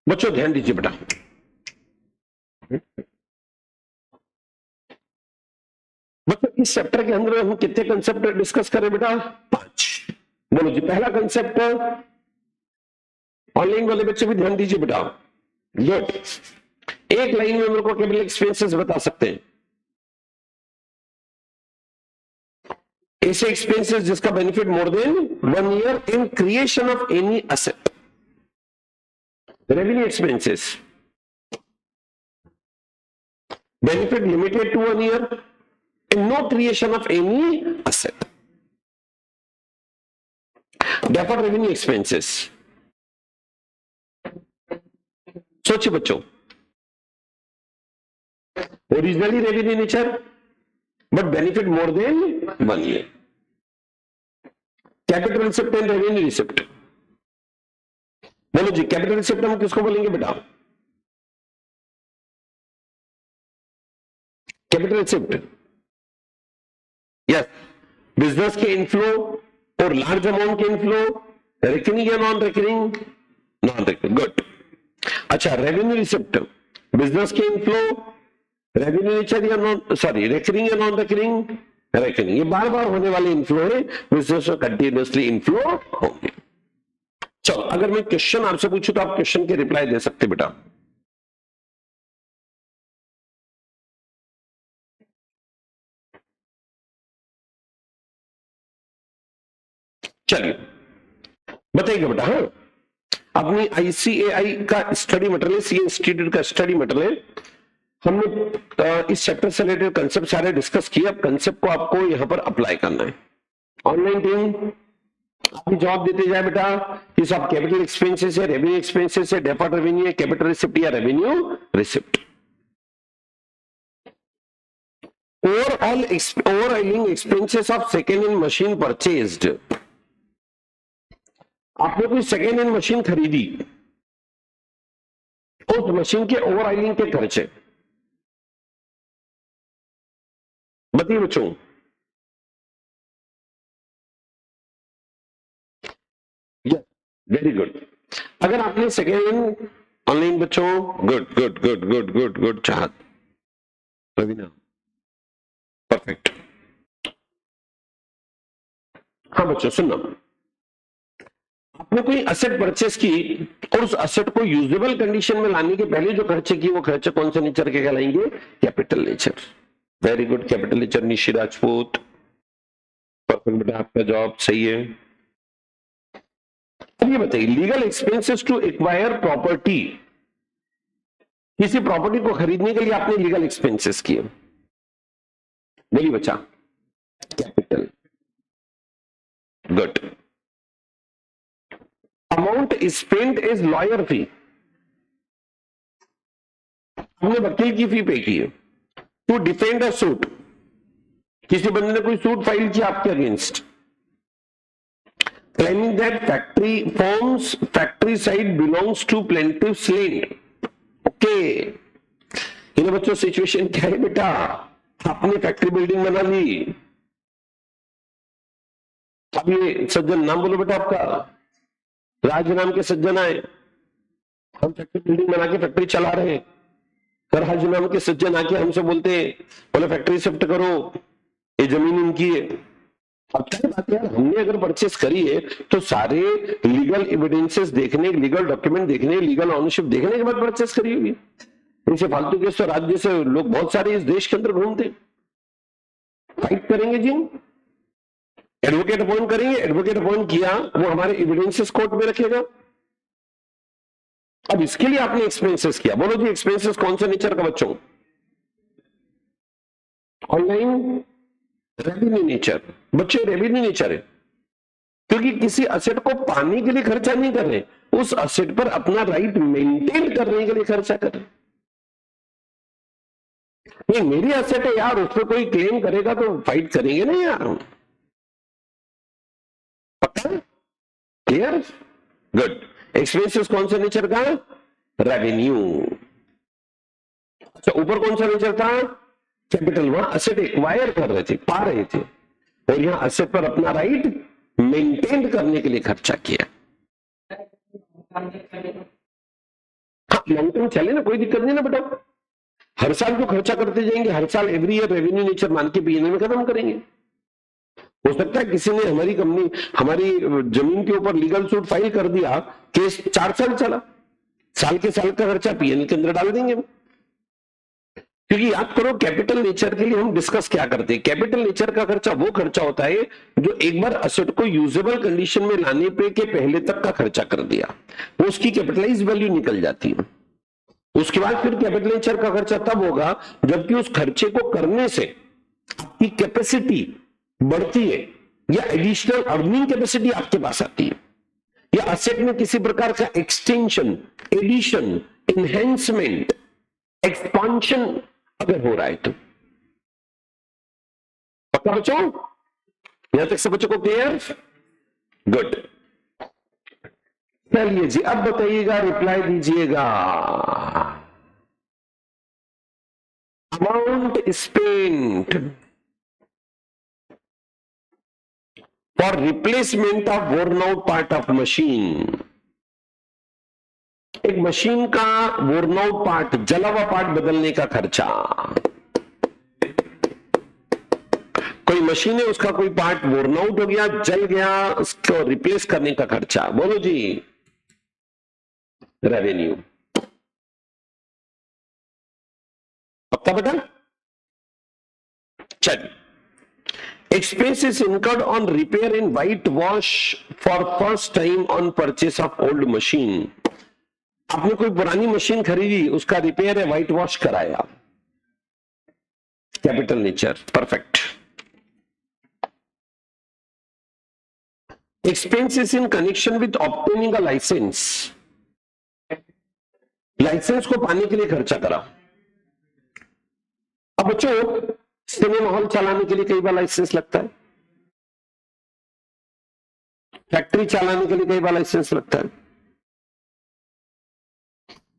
बच्चों ध्यान दीजिए बेटा, बच्चों इस चैप्टर के अंदर हम कितने कंसेप्ट डिस्कस करें बेटा, 5। बोलो जी, पहला कंसेप्ट, ऑनलाइन वाले बच्चे भी ध्यान दीजिए बेटा, गुड, एक लाइन में मेरे को कैपिटल एक्सपेंसेस बता सकते हैं, ऐसे एक्सपेंसेस जिसका benefit more than 1 year in creation of any asset. Revenue expenses, benefit limited to 1 year in no creation of any asset. Deferred revenue expenses, सोचिए बच्चों, originally revenue nature but benefit more than 1 year. Capital receipt and revenue receipt. बोलो जी, capital receipt हम किसको बोलेंगे बेटा? Capital receipt, yes, business के inflow और लार्ज अमाउंट के इनफ्लो, रिकरिंग या non recurring? Non recurring, good. अच्छा, रेवेन्यू रिसिप्ट, बिजनेस के इनफ्लो, रेवेन्यू नेचर या नॉन, सॉरी, रिकरिंग या नॉन रिकरिंग? रिकरिंग। ये बार बार होने वाले इनफ्लो है, बिजनेस में कंटिन्यूअसली इनफ्लो होंगे। चलो, अगर मैं क्वेश्चन आपसे पूछूं तो आप क्वेश्चन के रिप्लाई दे सकते बेटा। चलिए बताइएगा बेटा। हाँ, अपनी आईसीएआई का स्टडी मटेरियल, सी इंस्टीट्यूट का स्टडी मटेरियल, हमने इस चैप्टर से रिलेटेड कंसेप्ट सारे डिस्कस किए। अब कंसेप्ट को आपको यहां पर अप्लाई करना है। ऑनलाइन टीम आपकी जवाब देते जाए बेटा कि सब कैपिटल एक्सपेंसेस है, रेवेन्यू एक्सपेंसेस है, डेफर्ड रेवेन्यू है, कैपिटल रिसिप्ट या revenue receipt. Overhauling expenses of second hand machine purchased. आपने कोई सेकेंड हैंड मशीन खरीदी, उस मशीन के ओवरऑलिंग के खर्चे बताइए बच्चों। Very good. अगर आपने सेकेंड हैंड ऑनलाइन बच्चों, good good good good good good, चाहत, रवीना, परफेक्ट। हाँ बच्चों सुनना, आपने कोई असेट परचेस की और उस असेट को यूजेबल कंडीशन में लाने के पहले जो खर्चे किए वो खर्चे कौन से नेचर के कहलाएंगे? Capital nature. Very good, capital nature, Nishi Rajput, perfect बेटा, आपका जवाब सही है। अब ये बताइए, legal expenses to acquire property, किसी प्रॉपर्टी को खरीदने के लिए आपने लीगल एक्सपेंसेस किए, बोलिए बच्चा। Capital, good. Amount spent is lawyer fee, हमने वकील की फी पे की है टू डिफेंड अ सूट, किसी बंदे ने कोई सूट फाइल किया आपके against, claiming that factory site belongs to plaintiff's land. Okay, ये बच्चों सिचुएशन क्या है बेटा? आपने फैक्ट्री बिल्डिंग बना ली। अब ये सज्जन, नाम बोलो बेटा आपका, राज नाम के सज्जन आए, हम फैक्ट्री बिल्डिंग बना के फैक्ट्री चला रहे हैं, राज नाम के सज्जन आके हमसे बोलते हैं, बोले फैक्ट्री शिफ्ट करो, ये जमीन इनकी है। अब क्या बात है यार, हमने अगर परचेस करी है तो सारे लीगल एविडेंसेस देखने, लीगल डॉक्यूमेंट देखने, लीगल ऑनरशिप देखने के बाद परचेस करी हुई। इनसे फालतू केस तो राज्य से लोग बहुत सारे इस देश के अंदर घूमते, फाइट करेंगे जी, एडवोकेट अपॉइंट करेंगे, एडवोकेट अपॉइंट किया, वो हमारे एविडेंसेस कोर्ट में रखेगा। अब इसके लिए आपने एक्सपेंसेस किया, बोलो जी एक्सपेंसेस कौन से नेचर का बच्चों? ऑनलाइन रेवेन्यू नेचर, बच्चे रेवेन्यू नेचर है, क्योंकि किसी असेट को पाने के लिए खर्चा नहीं कर रहे, उस असेट पर अपना राइट मेंटेन करने के लिए खर्चा कर रहे। ये मेरी असेट है यार, उस पर कोई क्लेम करेगा तो फाइट करेंगे ना यार, पक्का? Clear, good. एक्सपेंसेस कौन से नेचर का? रेवेन्यू। अच्छा, ऊपर कौन सा नेचर था? कैपिटल। वहां असेट एक्वायर कर रहे थे, पा रहे थे, और यहां असेट पर अपना राइट मेंटेन करने के लिए खर्चा किया। हाँ, लॉन्ग टर्म चले ना, कोई दिक्कत नहीं ना बेटा, हर साल जो खर्चा करते जाएंगे, हर साल एवरी ईयर रेवेन्यू नेचर मान के पीएनएल में खत्म करेंगे। हो सकता है किसी ने हमारी कंपनी, हमारी जमीन के ऊपर लीगल सूट फाइल कर दिया, केस 4 साल चला, साल के साल का खर्चा पीएनएल के अंदर डाल देंगे। क्योंकि याद करो, कैपिटल नेचर के लिए हम डिस्कस क्या करते हैं? कैपिटल नेचर का खर्चा वो खर्चा होता है जो एक बार असेट को यूजेबल कंडीशन में लाने पे के पहले तक का खर्चा कर दिया, वो उसकी कैपिटलाइज वैल्यू निकल जाती है। उसके बाद फिर कैपिटल नेचर का खर्चा तब होगा जबकि उस खर्चे को करने से आपकी कैपेसिटी बढ़ती है, या एडिशनल अर्निंग कैपेसिटी आपके पास आती है, या असेट में किसी प्रकार का एक्सटेंशन, एडिशन, एनहेंसमेंट, एक्सपांशन अगर हो रहा है तो। पक्का बच्चों? यहां तक सब बच्चों को क्लियर? गुड। चलिए जी, अब बताइएगा, रिप्लाई दीजिएगा। Amount spent for replacement of worn out part of machine. एक मशीन का worn out पार्ट, जला हुआ पार्ट बदलने का खर्चा। कोई मशीन है, उसका कोई पार्ट worn out हो गया, जल गया, उसको रिप्लेस करने का खर्चा। बोलो जी, रेवेन्यू। पक्का बेटा? चलिए, expenses incurred on repair and whitewash for first time on purchase of old machine। आपने कोई पुरानी मशीन खरीदी, उसका रिपेयर है, व्हाइट वॉश कराया। Capital nature, perfect. Expenses in connection with obtaining a licence. Licence को पाने के लिए खर्चा करा। अब बच्चों, सिनेमा हॉल चलाने के लिए कई बार लाइसेंस लगता है, फैक्ट्री चलाने के लिए कई बार लाइसेंस लगता है।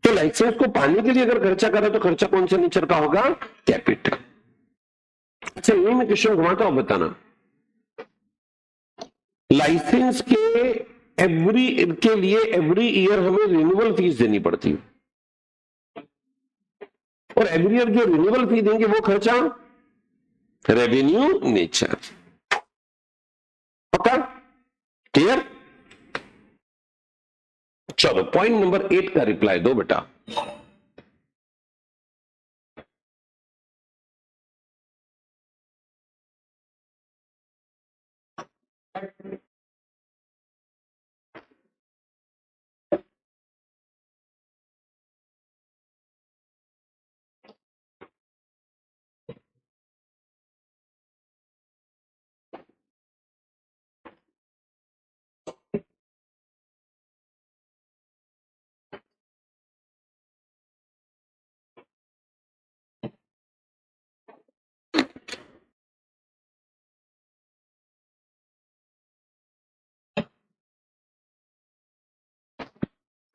तो लाइसेंस को पाने के लिए अगर खर्चा करा तो खर्चा कौन से नेचर का होगा? कैपिटल। अच्छा, यही मैं क्वेश्चन घुमाता हूं, बताना। लाइसेंस के लिए एवरी ईयर हमें रिन्यूअल फीस देनी पड़ती है, और एवरी ईयर जो रिन्यूअल फी देंगे वो खर्चा रेवेन्यू नेचर। पक्का? क्लियर? चलो, पॉइंट नंबर 8 का रिप्लाई दो बेटा।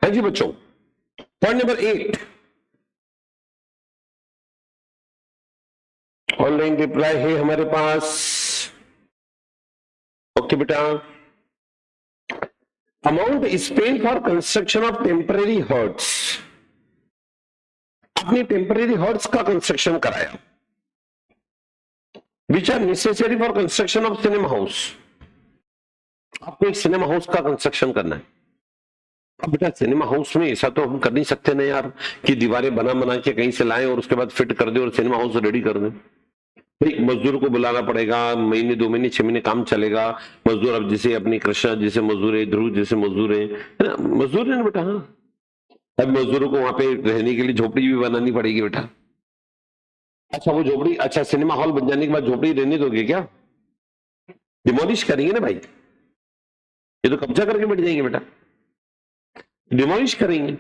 हाँ जी बच्चों, पॉइंट नंबर 8। ऑनलाइन रिप्लाई है हमारे पास। ओके बेटा। Amount spend for construction of temporary huts. आपने टेम्पररी हर्ट्स का कंस्ट्रक्शन कराया, which are necessary for construction of cinema house. आपको एक सिनेमा हाउस का कंस्ट्रक्शन करना है। अब बेटा, सिनेमा हाउस में ऐसा तो हम कर नहीं सकते ना यार, कि दीवारें बना के कहीं से लाएं और उसके बाद फिट कर दे और सिनेमा हाउस रेडी कर दें। भाई, मजदूर को बुलाना पड़ेगा, महीने 2 महीने 6 महीने काम चलेगा। मजदूर, अब जैसे अपनी कृष्णा जैसे मजदूर है, ध्रुव जैसे मजदूर है ना, मजदूर है ना बेटा। हाँ, अब मजदूरों को वहां पे रहने के लिए झोपड़ी भी बनानी पड़ेगी बेटा। अच्छा, वो झोपड़ी, अच्छा सिनेमा हॉल बन जाने के बाद झोपड़ी रहने दोगे क्या? डिमोलिश करेंगे ना भाई, ये तो कब्जा करके बैठ जाएंगे बेटा, डिमोलिश करेंगे।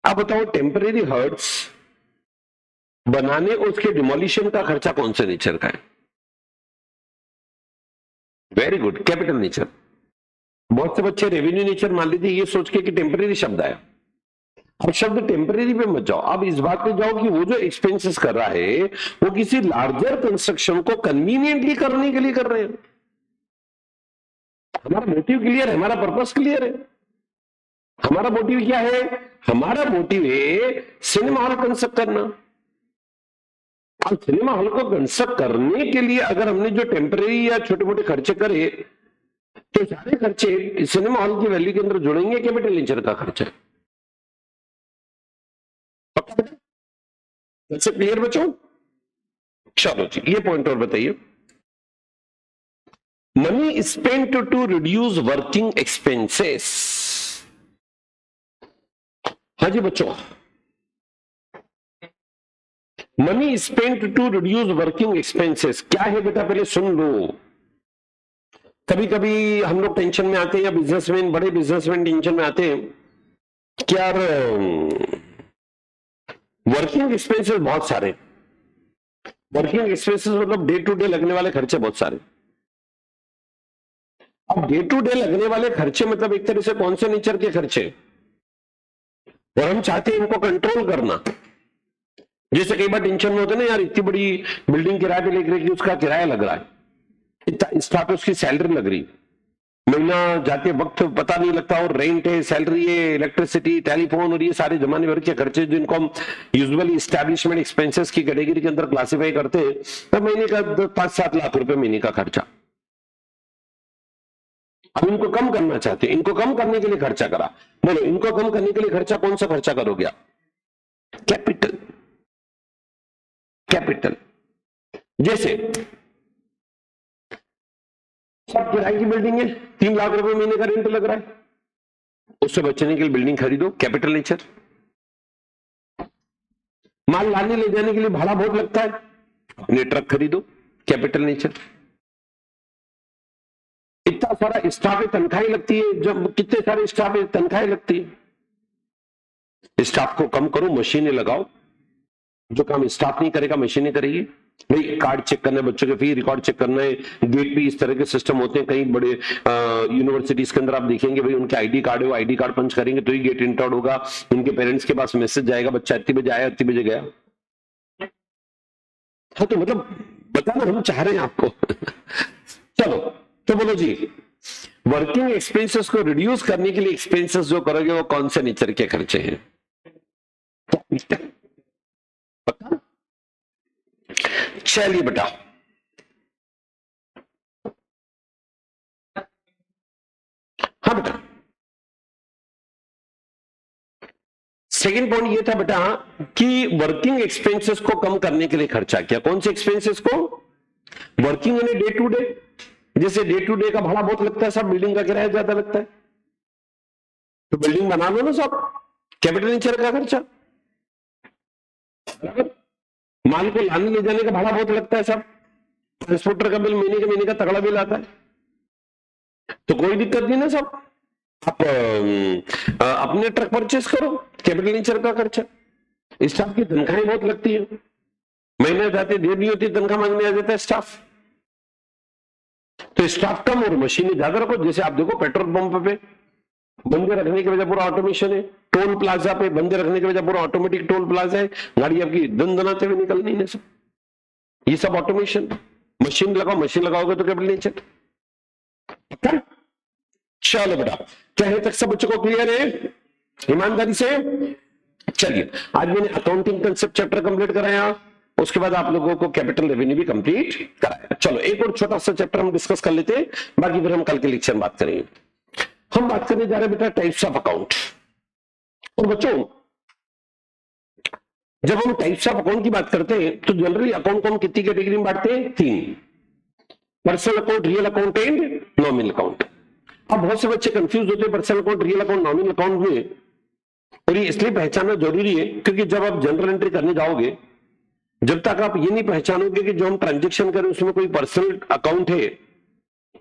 अब बताओ, टेम्परेरी हर्ट्स बनाने और उसके डिमोलिशन का खर्चा कौन से नेचर का है? Very good, capital nature. बहुत से बच्चे रेवेन्यू नेचर मान लेते ये सोच के कि टेम्परेरी शब्द आया। अब शब्द टेम्परेरी पे मत जाओ, अब इस बात पे जाओ कि वो जो एक्सपेंसेस कर रहा है वो किसी लार्जर कंस्ट्रक्शन को कन्वीनियंटली करने के लिए कर रहे हैं। हमारा मोटिव क्लियर है, हमारा पर्पस क्लियर है। हमारा मोटिव क्या है? हमारा मोटिव है सिनेमा हॉल कंस्ट्रक्ट करना। अब सिनेमा हॉल को कंस्ट्रक्ट करने के लिए अगर हमने जो टेम्परेरी या छोटे मोटे खर्चे करे, तो सारे खर्चे सिनेमा हॉल की वैल्यू के अंदर जुड़ेंगे, कैपिटल नेचर का खर्चा है। क्लियर बच्चों? चलो जी, ये पॉइंट और बताइए। Money spent to reduce working expenses. हाँ जी बच्चों, money spent to reduce working expenses क्या है बेटा? पहले सुन लो। कभी कभी हम लोग टेंशन में आते हैं, या बिजनेसमैन, बड़े बिजनेसमैन टेंशन में आते हैं कि यार वर्किंग एक्सपेंसेस बहुत सारे, वर्किंग एक्सपेंसेस मतलब डे टू डे लगने वाले खर्चे बहुत सारे। अब डे टू डे लगने वाले खर्चे मतलब एक तरह से कौन से नेचर के खर्चे, और हम चाहते हैं इनको कंट्रोल करना। जैसे कई बार टेंशन में होते ना, यार इतनी बड़ी बिल्डिंग किराए पे लेकर रही, उसका किराया लग रहा है, इतना स्टाफ है, उसकी सैलरी लग रही, महीना जाते वक्त पता नहीं लगता, और रेंट है, सैलरी है, इलेक्ट्रिसिटी, टेलीफोन, और ये सारे जमाने भर के खर्चे जिनको हम यूजुअली एस्टैब्लिशमेंट एक्सपेंसेस की कैटेगरी के अंदर क्लासिफाई करते हैं, तो महीने का 5-7 लाख रुपए महीने का खर्चा। अब इनको कम करना चाहते हैं, इनको कम करने के लिए खर्चा करा। बोलो, इनको कम करने के लिए खर्चा कौन सा खर्चा करोगे आप? कैपिटल। कैपिटल जैसे सब किराए की बिल्डिंग है, 3 लाख रुपए महीने का रेंट लग रहा है, उससे बचने के लिए बिल्डिंग खरीदो, कैपिटल नेचर। माल लाने ले जाने के लिए भाड़ा बहुत लगता है, अपने ट्रक खरीदो, कैपिटल नेचर। इतना सारा स्टाफ है, तनख्वाही लगती है, जब कितने सारे स्टाफ है, तनख्वाही लगती है। स्टाफ को कम करो, मशीनें लगाओ, जो काम स्टाफ नहीं करेगा मशीनें करेगी। नहीं, कार्ड चेक करना है, बच्चों के फी रिकॉर्ड चेक करना है, गेट पे इस तरह के सिस्टम होते हैं। कई बड़े यूनिवर्सिटीज के अंदर आप देखेंगे भाई उनके आईडी कार्ड है, वो आईडी कार्ड पंच करेंगे तो ही गेट इंटर्ड होगा, उनके पेरेंट्स के पास मैसेज जाएगा, बच्चा इतने बजे आया, इतने बजे गया। हाँ, तो मतलब बताना हम चाह रहे हैं आपको। चलो, तो बोलो जी, वर्किंग एक्सपेंसेस को रिड्यूस करने के लिए एक्सपेंसेस जो करोगे वो कौन से नेचर के खर्चे हैं? पक्का? चलिए बेटा, हाँ बेटा, सेकेंड पॉइंट ये था बेटा कि वर्किंग एक्सपेंसेस को कम करने के लिए खर्चा किया। कौन से एक्सपेंसेस को? वर्किंग यानी डे टू डे, जैसे डे टू डे का भाड़ा बहुत लगता है, सब बिल्डिंग का किराया ज्यादा लगता है, तो बिल्डिंग बना लो ना सब, कैपिटल नेचर का खर्चा। माल को लाने ले जाने का भाड़ा बहुत लगता है, सब ट्रांसपोर्टर का बिल महीने का तगड़ा बिल आता है, तो कोई दिक्कत नहीं ना, सब आप अपने ट्रक परचेस करो, कैपिटल नेचर का खर्चा। स्टाफ की तनख्वाहें बहुत लगती है, महीने जाते देर नहीं होती, तनख्वाह मांगने आ जाता है स्टाफ, तो स्टाफ कम और मशीनें ज्यादा रखो। जैसे आप देखो पेट्रोल पंप पे बंदे रखने की वजह पूरा ऑटोमेशन है, टोल प्लाजा पे बंदे रखने की वजह पूरा ऑटोमेटिक टोल प्लाजा है, गाड़ी आपकी दनाते हुए निकल नहीं, सब ये सब ऑटोमेशन। मशीन लगाओ, मशीन लगाओगे तो कैपिटल नेचर। चलो बेटा, क्या तक सब बच्चों को क्लियर है ईमानदारी से? चलिए, आज मैंने अकाउंटिंग कंसेप्ट चैप्टर कंप्लीट कराया, उसके बाद आप लोगों को कैपिटल रेवेन्यू भी कंप्लीट कराया। चलो, एक और छोटा सा चैप्टर हम डिस्कस कर लेते हैं, बाकी फिर हम कल के लेक्चर में बात करेंगे। हम बात करने जा रहे हैं बेटा टाइप्स ऑफ अकाउंट। और बच्चों, जब हम टाइप्स ऑफ अकाउंट की बात करते हैं तो जनरली अकाउंट को हम कितनी कैटेगरी में बांटते हैं? 3, personal account, real account and nominal account. अब बहुत से बच्चे कंफ्यूज होते हैं personal account, real account, nominal account में, और ये इसलिए पहचानना जरूरी है क्योंकि जब आप जनरल एंट्री करने जाओगे, जब तक आप ये नहीं पहचानोगे कि जो हम ट्रांजेक्शन करें उसमें कोई पर्सनल अकाउंट है,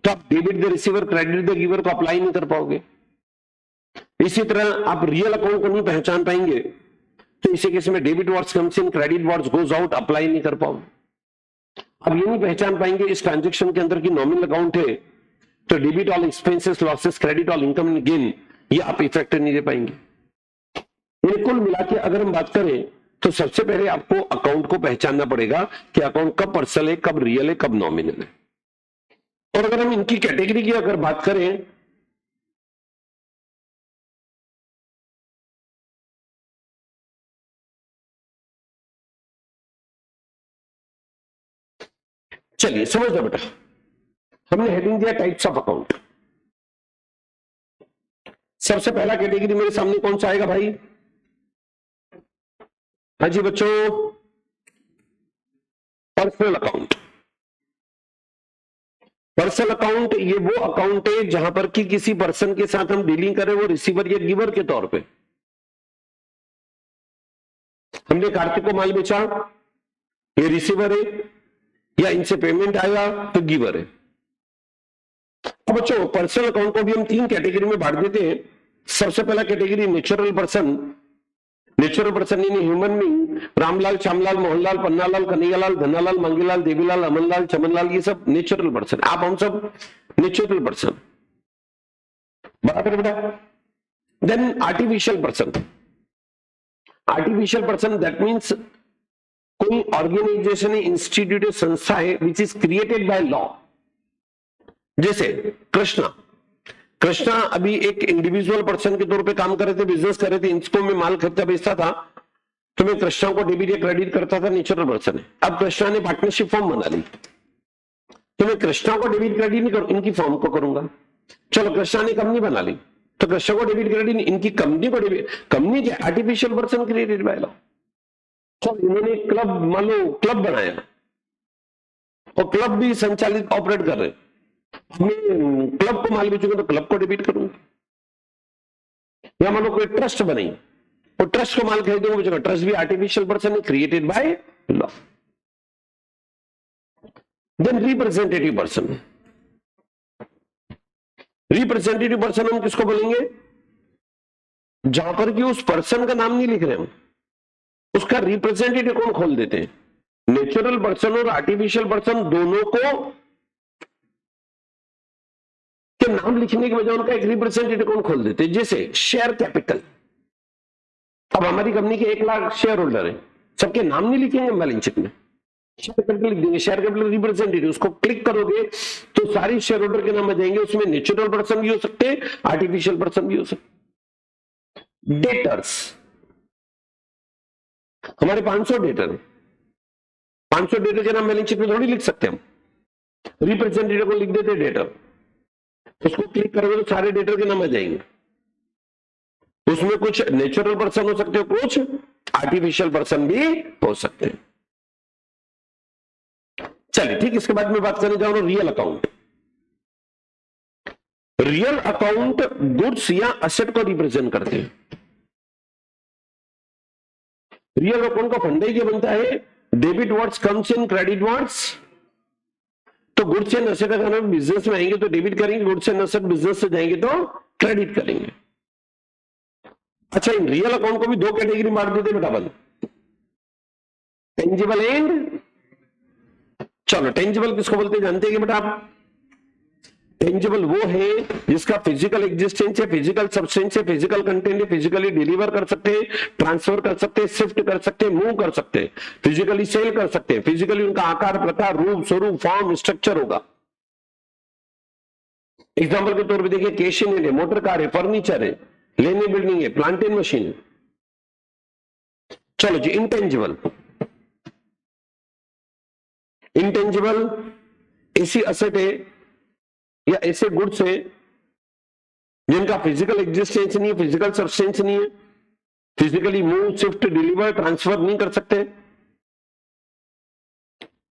तो आप debit the receiver, credit the giver को अप्लाई नहीं कर पाओगे। इसी तरह आप रियल अकाउंट को नहीं पहचान पाएंगे तो इसी केस में debit words comes in, credit words goes out, apply नहीं कर पाओगे। अब ये नहीं पहचान पाएंगे इस ट्रांजेक्शन के अंदर की नॉमिनल अकाउंट है, तो debit all expenses, losses, credit all income and gain, ये आप इफेक्ट नहीं दे पाएंगे। कुल मिला के अगर हम बात करें तो सबसे पहले आपको अकाउंट को पहचानना पड़ेगा कि अकाउंट कब पर्सनल है, कब रियल है, कब नॉमिनल है। और अगर हम इनकी कैटेगरी की अगर बात करें चलिए समझ लो बेटा, हमने हेडिंग दिया टाइप्स ऑफ अकाउंट। सबसे पहला कैटेगरी मेरे सामने कौन सा आएगा भाई? हाँ जी बच्चों, पर्सनल अकाउंट। पर्सनल अकाउंट ये वो अकाउंट है जहां पर कि किसी पर्सन के साथ हम डीलिंग करें, वो रिसीवर या गिवर के तौर पे। हमने कार्तिक को माल बेचा, ये रिसीवर है, या इनसे पेमेंट आया तो गिवर है। अब बच्चों, पर्सनल अकाउंट को भी हम 3 कैटेगरी में बांट देते हैं। सबसे पहला category natural person. Natural person यानी ह्यूमन बीइंग, रामलाल, श्यामलाल, मोहनलाल, पन्नालाल, कन्हैयालाल, धन्नालाल, मंगीलाल, देवीलाल, अमनलाल, चमनलाल, ये सब नेचुरल पर्सन। आप हम सब नेचुरल पर्सन। बराबर बेटा। Then artificial person, artificial person that means कोई ऑर्गेनाइजेशन है, इंस्टीट्यूट है, संस्था है which is created by law. जैसे कृष्णा, कृष्णा अभी एक इंडिविजुअल पर्सन के तौर पे काम कर रहे थे, बिजनेस कर रहे थे, इनको मैं माल खरीदता बेचता था, तो मैं कृष्णा को डेबिट या क्रेडिट करता था, नेचुरल पर्सन है। अब कृष्णा ने पार्टनरशिप फॉर्म बना ली, तो मैं कृष्णा को डेबिट क्रेडिट नहीं करूं, इनकी फॉर्म को करूंगा। चलो कृष्णा ने कंपनी बना ली, तो कृष्णा को डेबिट क्रेडिट नहीं, इनकी कंपनी को डेबिट। कंपनी क्या, artificial person created by law. चलो इन्होंने क्लब, मान लो क्लब बनाया और क्लब भी संचालित ऑपरेट कर रहे, मैं क्लब को माल बेचूंगा तो क्लब को डेबिट करूंगा। या मान लो कोई ट्रस्ट बनी और ट्रस्ट को माल खरीदूंगा बेचूंगा, ट्रस्ट भी आर्टिफिशियल पर्सन है created by law. Then representative person, representative person हम किसको बोलेंगे, जहां पर कि उस पर्सन का नाम नहीं लिख रहे हम, उसका रिप्रेजेंटेटिव कौन खोल देते हैं। नेचुरल पर्सन और आर्टिफिशियल पर्सन दोनों को के नाम लिखने की बजाय उनका एक रिप्रेजेंटेटिव कौन खोल देते हैं। जैसे शेयर कैपिटल, अब हमारी कंपनी के 1 लाख शेयर होल्डर है, सबके नाम नहीं लिखेंगे बैलेंस शीट में, शेयर कैपिटल लिख देंगे, शेयर कैपिटल रिप्रेजेंटेटिव, उसको क्लिक करोगे तो सारी शेयर होल्डर के नाम आ जाएंगे। उसमें नेचुरल पर्सन भी हो सकते हैं, आर्टिफिशियल पर्सन भी हो सकते। डेटर्स, हमारे 500 डेटर, 500 डेटर के नाम बैलेंस शीट में थोड़ी लिख सकते हम, रिप्रेजेंटेटिव को लिख देते डेटर, उसको क्लिक करोगे तो सारे डेटर के नाम आ जाएंगे। उसमें कुछ नेचुरल पर्सन हो सकते हो, कुछ आर्टिफिशियल पर्सन भी हो सकते हैं। चलिए ठीक, इसके बाद मैं बात करने जा रहा हूं real account. Real account goods या असेट को रिप्रेजेंट करते हैं। रियल अकाउंट का फंडा ही क्या बनता है, debit words comes in, credit words. तो गुड्स एंड असेट अगर हम बिजनेस में आएंगे तो डेबिट करेंगे, गुड्स एंड असेट बिजनेस से जाएंगे तो क्रेडिट करेंगे। अच्छा, इन रियल अकाउंट को भी 2 कैटेगरी बांट देते बेटा बल, टेंजिबल एंड, चलो टेंजिबल किसको बोलते हैं जानते हैं कि बेटा आप, टेंजिबल वो है जिसका फिजिकल एग्जिस्टेंस है, फिजिकल सब्सटेंस है, फिजिकल कंटेंट है, फिजिकली डिलीवर कर सकते हैं, ट्रांसफर कर सकते हैं, शिफ्ट कर सकते हैं, मूव कर सकते हैं, फिजिकली सेल कर सकते हैं, फिजिकली उनका आकार, प्रकार, रूप, स्वरूप, फॉर्म, स्ट्रक्चर होगा। एग्जाम्पल के तौर पे देखिए, कैश इन है, मोटर कार है, फर्नीचर है, लेने बिल्डिंग है, प्लांट एंड मशीन है। चलो जी, इंटेंजिबल, इंटेंजिबल ऐसी असेट है या ऐसे गुड्स है जिनका फिजिकल एग्जिस्टेंस नहीं है, फिजिकल सब्सटेंस नहीं है, physically move, shift, deliver, transfer नहीं कर सकते,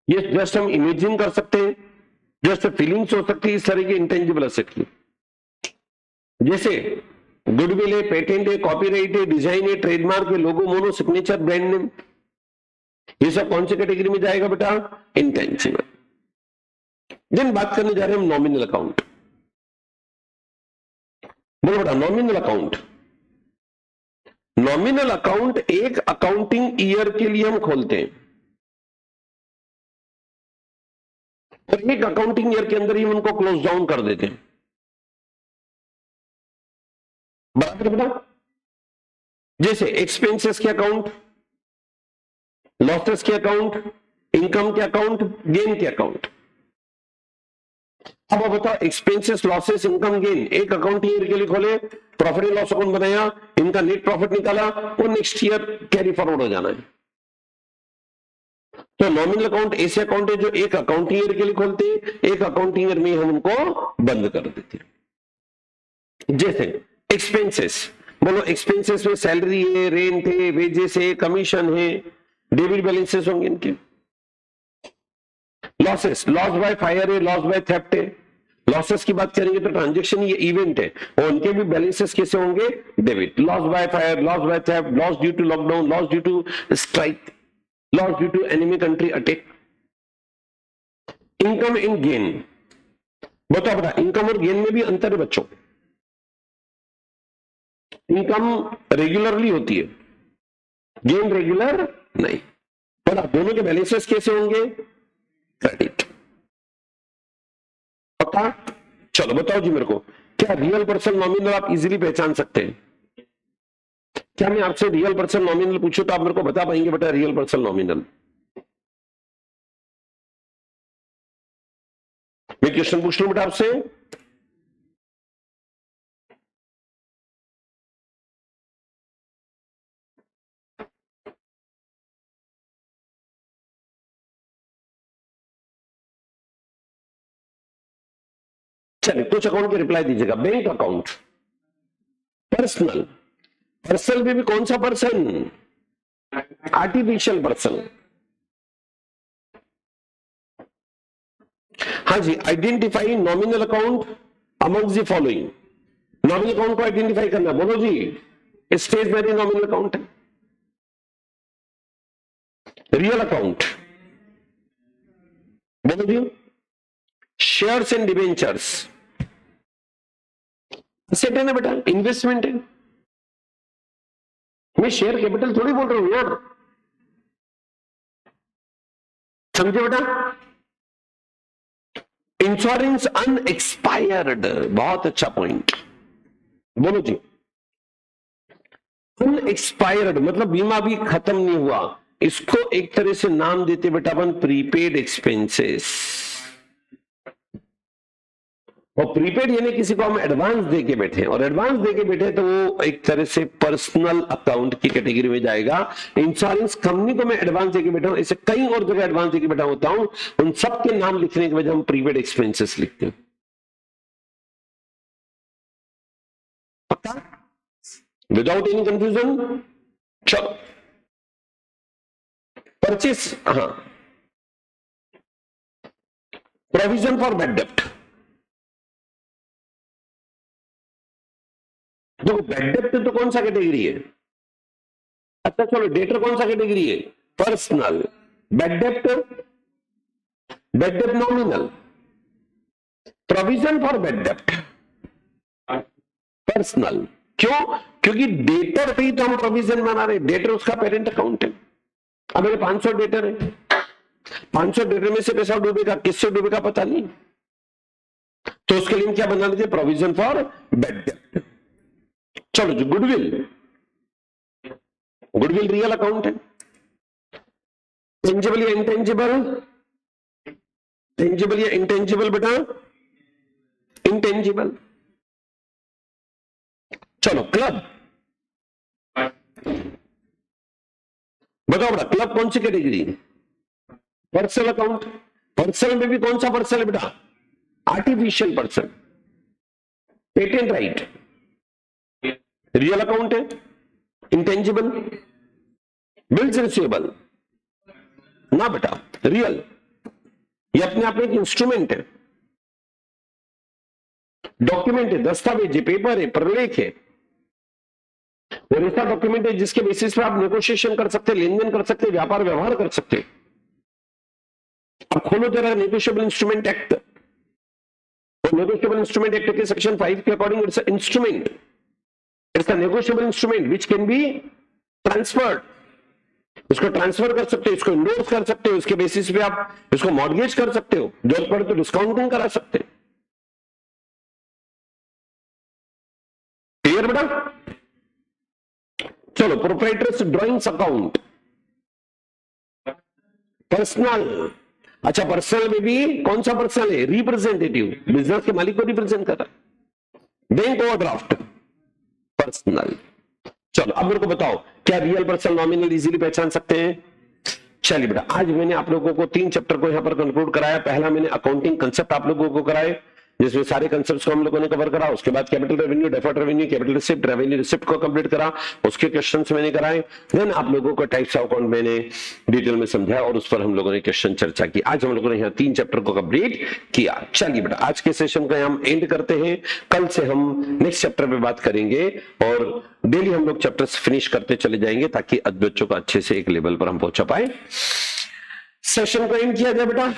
ये जस्ट हम इमेजिन कर सकते हैं, जस्ट फीलिंग्स हो सकती है, इस तरह की इंटेंजिबल असेट की। जैसे गुडविल है, पेटेंट है, कॉपीराइट है, डिजाइन है, ट्रेडमार्क है, लोगो, मोनो, सिग्नेचर, ब्रांड नेम, ये सब कौन सी कैटेगरी में जाएगा बेटा, इंटेंजिबल। देन बात करने जा रहे हैं हम नॉमिनल अकाउंट। बोलो बेटा नॉमिनल अकाउंट। नॉमिनल अकाउंट एक अकाउंटिंग ईयर के लिए हम खोलते हैं और एक अकाउंटिंग ईयर के अंदर ही उनको क्लोज डाउन कर देते हैं, बराबर बेटा। जैसे एक्सपेंसेस के अकाउंट, लॉसेस के अकाउंट, इनकम के अकाउंट, गेन के अकाउंट। अब आप बताओ, एक्सपेंसेस, लॉसेस, इनकम, गेन एक अकाउंटिंग ईयर के लिए खोले, प्रॉफिट एंड लॉस अकाउंट बनाया, इनका नेट प्रॉफिट निकाला और नेक्स्ट ईयर कैरी फॉरवर्ड हो जाना है। तो नॉमिनल अकाउंट ऐसे अकाउंट है जो एक अकाउंटिंग ईयर के लिए खोलते हैं, एक अकाउंटिंग ईयर में हम उनको बंद कर देते हैं। जैसे एक्सपेंसेस, बोलो एक्सपेंसेस में सैलरी है, रेंट है, वेजेस है, कमीशन है, डेबिट बैलेंसेस होंगे इनके। लॉसेस, लॉस बाय फायर है, लॉस बाय थेफ्ट है। लॉसेस की बात करेंगे तो ट्रांजैक्शन ये इवेंट है और उनके भी बैलेंसेस कैसे होंगे, debit. Loss by fire, loss by theft, loss due to lockdown, loss due to strike, loss due to enemy country attack. Income and gain, बताओ बेटा इनकम और गेन में भी अंतर है बच्चों। इनकम रेगुलरली होती है, गेन रेगुलर नहीं। बड़ा दोनों के बैलेंसेस कैसे होंगे, क्रेडिट। पक्का? चलो बताओ जी मेरे को, क्या क्या रियल पर्सन नॉमिनल आप इजीली पहचान सकते हैं? क्या मैं आपसे रियल पर्सन नॉमिनल पूछूं तो आप मेरे को बता पाएंगे बेटा रियल पर्सन नॉमिनल? मैं क्वेश्चन पूछ लूं बेटा आपसे, चलिए कुछ अकाउंट की रिप्लाई दीजिएगा। बैंक अकाउंट, पर्सनल, पर्सनल में भी कौन सा पर्सन? Artificial person. हाँ जी, identify nominal account amongst the following. Nominal account को आइडेंटिफाई करना, बोलो जी। स्टेशनरी नॉमिनल अकाउंट है, रियल अकाउंट बोलो जी, शेयर्स एंड डिबेंचर्स, एसेट है ना बेटा, इन्वेस्टमेंट है। मैं शेयर कैपिटल थोड़ी बोल रहा हूं यार, समझे बेटा? इंश्योरेंस अनएक्सपायर्ड, बहुत अच्छा पॉइंट, बोलो जी। अनएक्सपायर्ड मतलब बीमा भी खत्म नहीं हुआ, इसको एक तरह से नाम देते बेटा अपन प्रीपेड एक्सपेंसेस। और प्रीपेड यानी किसी को हम एडवांस देके बैठे, और एडवांस देके बैठे तो वो एक तरह से पर्सनल अकाउंट की कैटेगरी में जाएगा। इंश्योरेंस कंपनी को मैं एडवांस देके बैठा हूं, ऐसे कई और जगह एडवांस देके बैठा होता हूं, उन सबके नाम लिखने के वजह हम प्रीपेड एक्सपेंसेस लिखते हैं। पक्का? Without any confusion? चलो, परचेस, हाँ, प्रोविजन फॉर बैड डेप्ट। तो बैड डेप्ट तो कौन सा कैटेगरी है? अच्छा चलो, डेटर कौन सा कैटेगरी है? Personal. Bad dept, bad dept nominal, provision for bad dept personal. क्यों? क्योंकि डेटर पे ही तो हम प्रोविजन बना रहे, डेटर उसका पेरेंट अकाउंट है। अब मेरे 500 डेटर है, 500 डेटर में से पैसा डूबेगा, किससे डूबेगा पता नहीं, तो उसके लिए क्या बना देते? प्रोविजन फॉर बैड डेप्ट। चलो जी, गुडविल, गुडविल रियल अकाउंट है। टेंजिबल या इंटेंजिबल? टेंजिबल या इंटेंजिबल बेटा? इंटेंजिबल। चलो, क्लब बताओ बेटा, क्लब कौन सी कैटेगरी? Personal account. पर्सनल में भी कौन सा पर्सन है बेटा? Artificial person. Patent right real account है। इंटेंजिबल, बिल्स रिसीवेबल ना बेटा, रियल। ये अपने आप में एक इंस्ट्रूमेंट है, डॉक्यूमेंट है, दस्तावेज है, पेपर है, प्रलेख है, और ऐसा डॉक्यूमेंट है जिसके बेसिस पे आप नेगोशिएशन कर सकते, लेन देन कर सकते, व्यापार व्यवहार कर सकते। अब खोलो जरा negotiable instrument act, negotiable instrument act के सेक्शन 5 के according it's instrument, it's a negotiable instrument which can be transferred. इसको ट्रांसफर कर सकते हो, इसको इंडोर्स कर सकते हो, इसके बेसिस पे आप इसको मॉर्गेज कर सकते हो, जरूरत पड़े तो डिस्काउंटिंग करा सकते हो। क्लियर बेटा? चलो, प्रोप्राइटर्स ड्राइंग्स अकाउंट, पर्सनल। अच्छा, पर्सनल में भी कौन सा पर्सनल है? रिप्रेजेंटेटिव, बिजनेस के मालिक को रिप्रेजेंट कर रहा है। Bank overdraft, personal. चलो, अब मेरे को बताओ, क्या रियल पर्सन नॉमिनल इजीली पहचान सकते हैं? चलिए बेटा, आज मैंने आप लोगों को 3 चैप्टर को यहां पर कंक्लूड कराया। पहला मैंने अकाउंटिंग कंसेप्ट आप लोगों को कराए, जिसमें सारे कंसेप्ट्स को हम लोगों ने कवर करा। उसके बाद capital revenue, deferred revenue, capital receipt, revenue receipt को कंप्लीट करा, उसके क्वेश्चंस मैंने कराए। देन आप लोगों को टाइप्स ऑफ अकाउंट मैंने डिटेल में समझाया और उस पर हम लोगों ने क्वेश्चन चर्चा की। आज हम लोगों ने यहाँ 3 चैप्टर को कंप्लीट किया। चलिए बेटा, आज के सेशन का हम एंड करते हैं। कल से हम नेक्स्ट चैप्टर पे बात करेंगे और डेली हम लोग चैप्टर्स फिनिश करते चले जाएंगे ताकि बच्चों को अच्छे से एक लेवल पर हम पहुंचा पाए। सेशन को एंड किया जाए बेटा।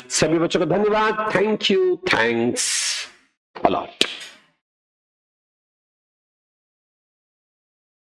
सभी बच्चों को धन्यवाद, thank you, thanks a lot.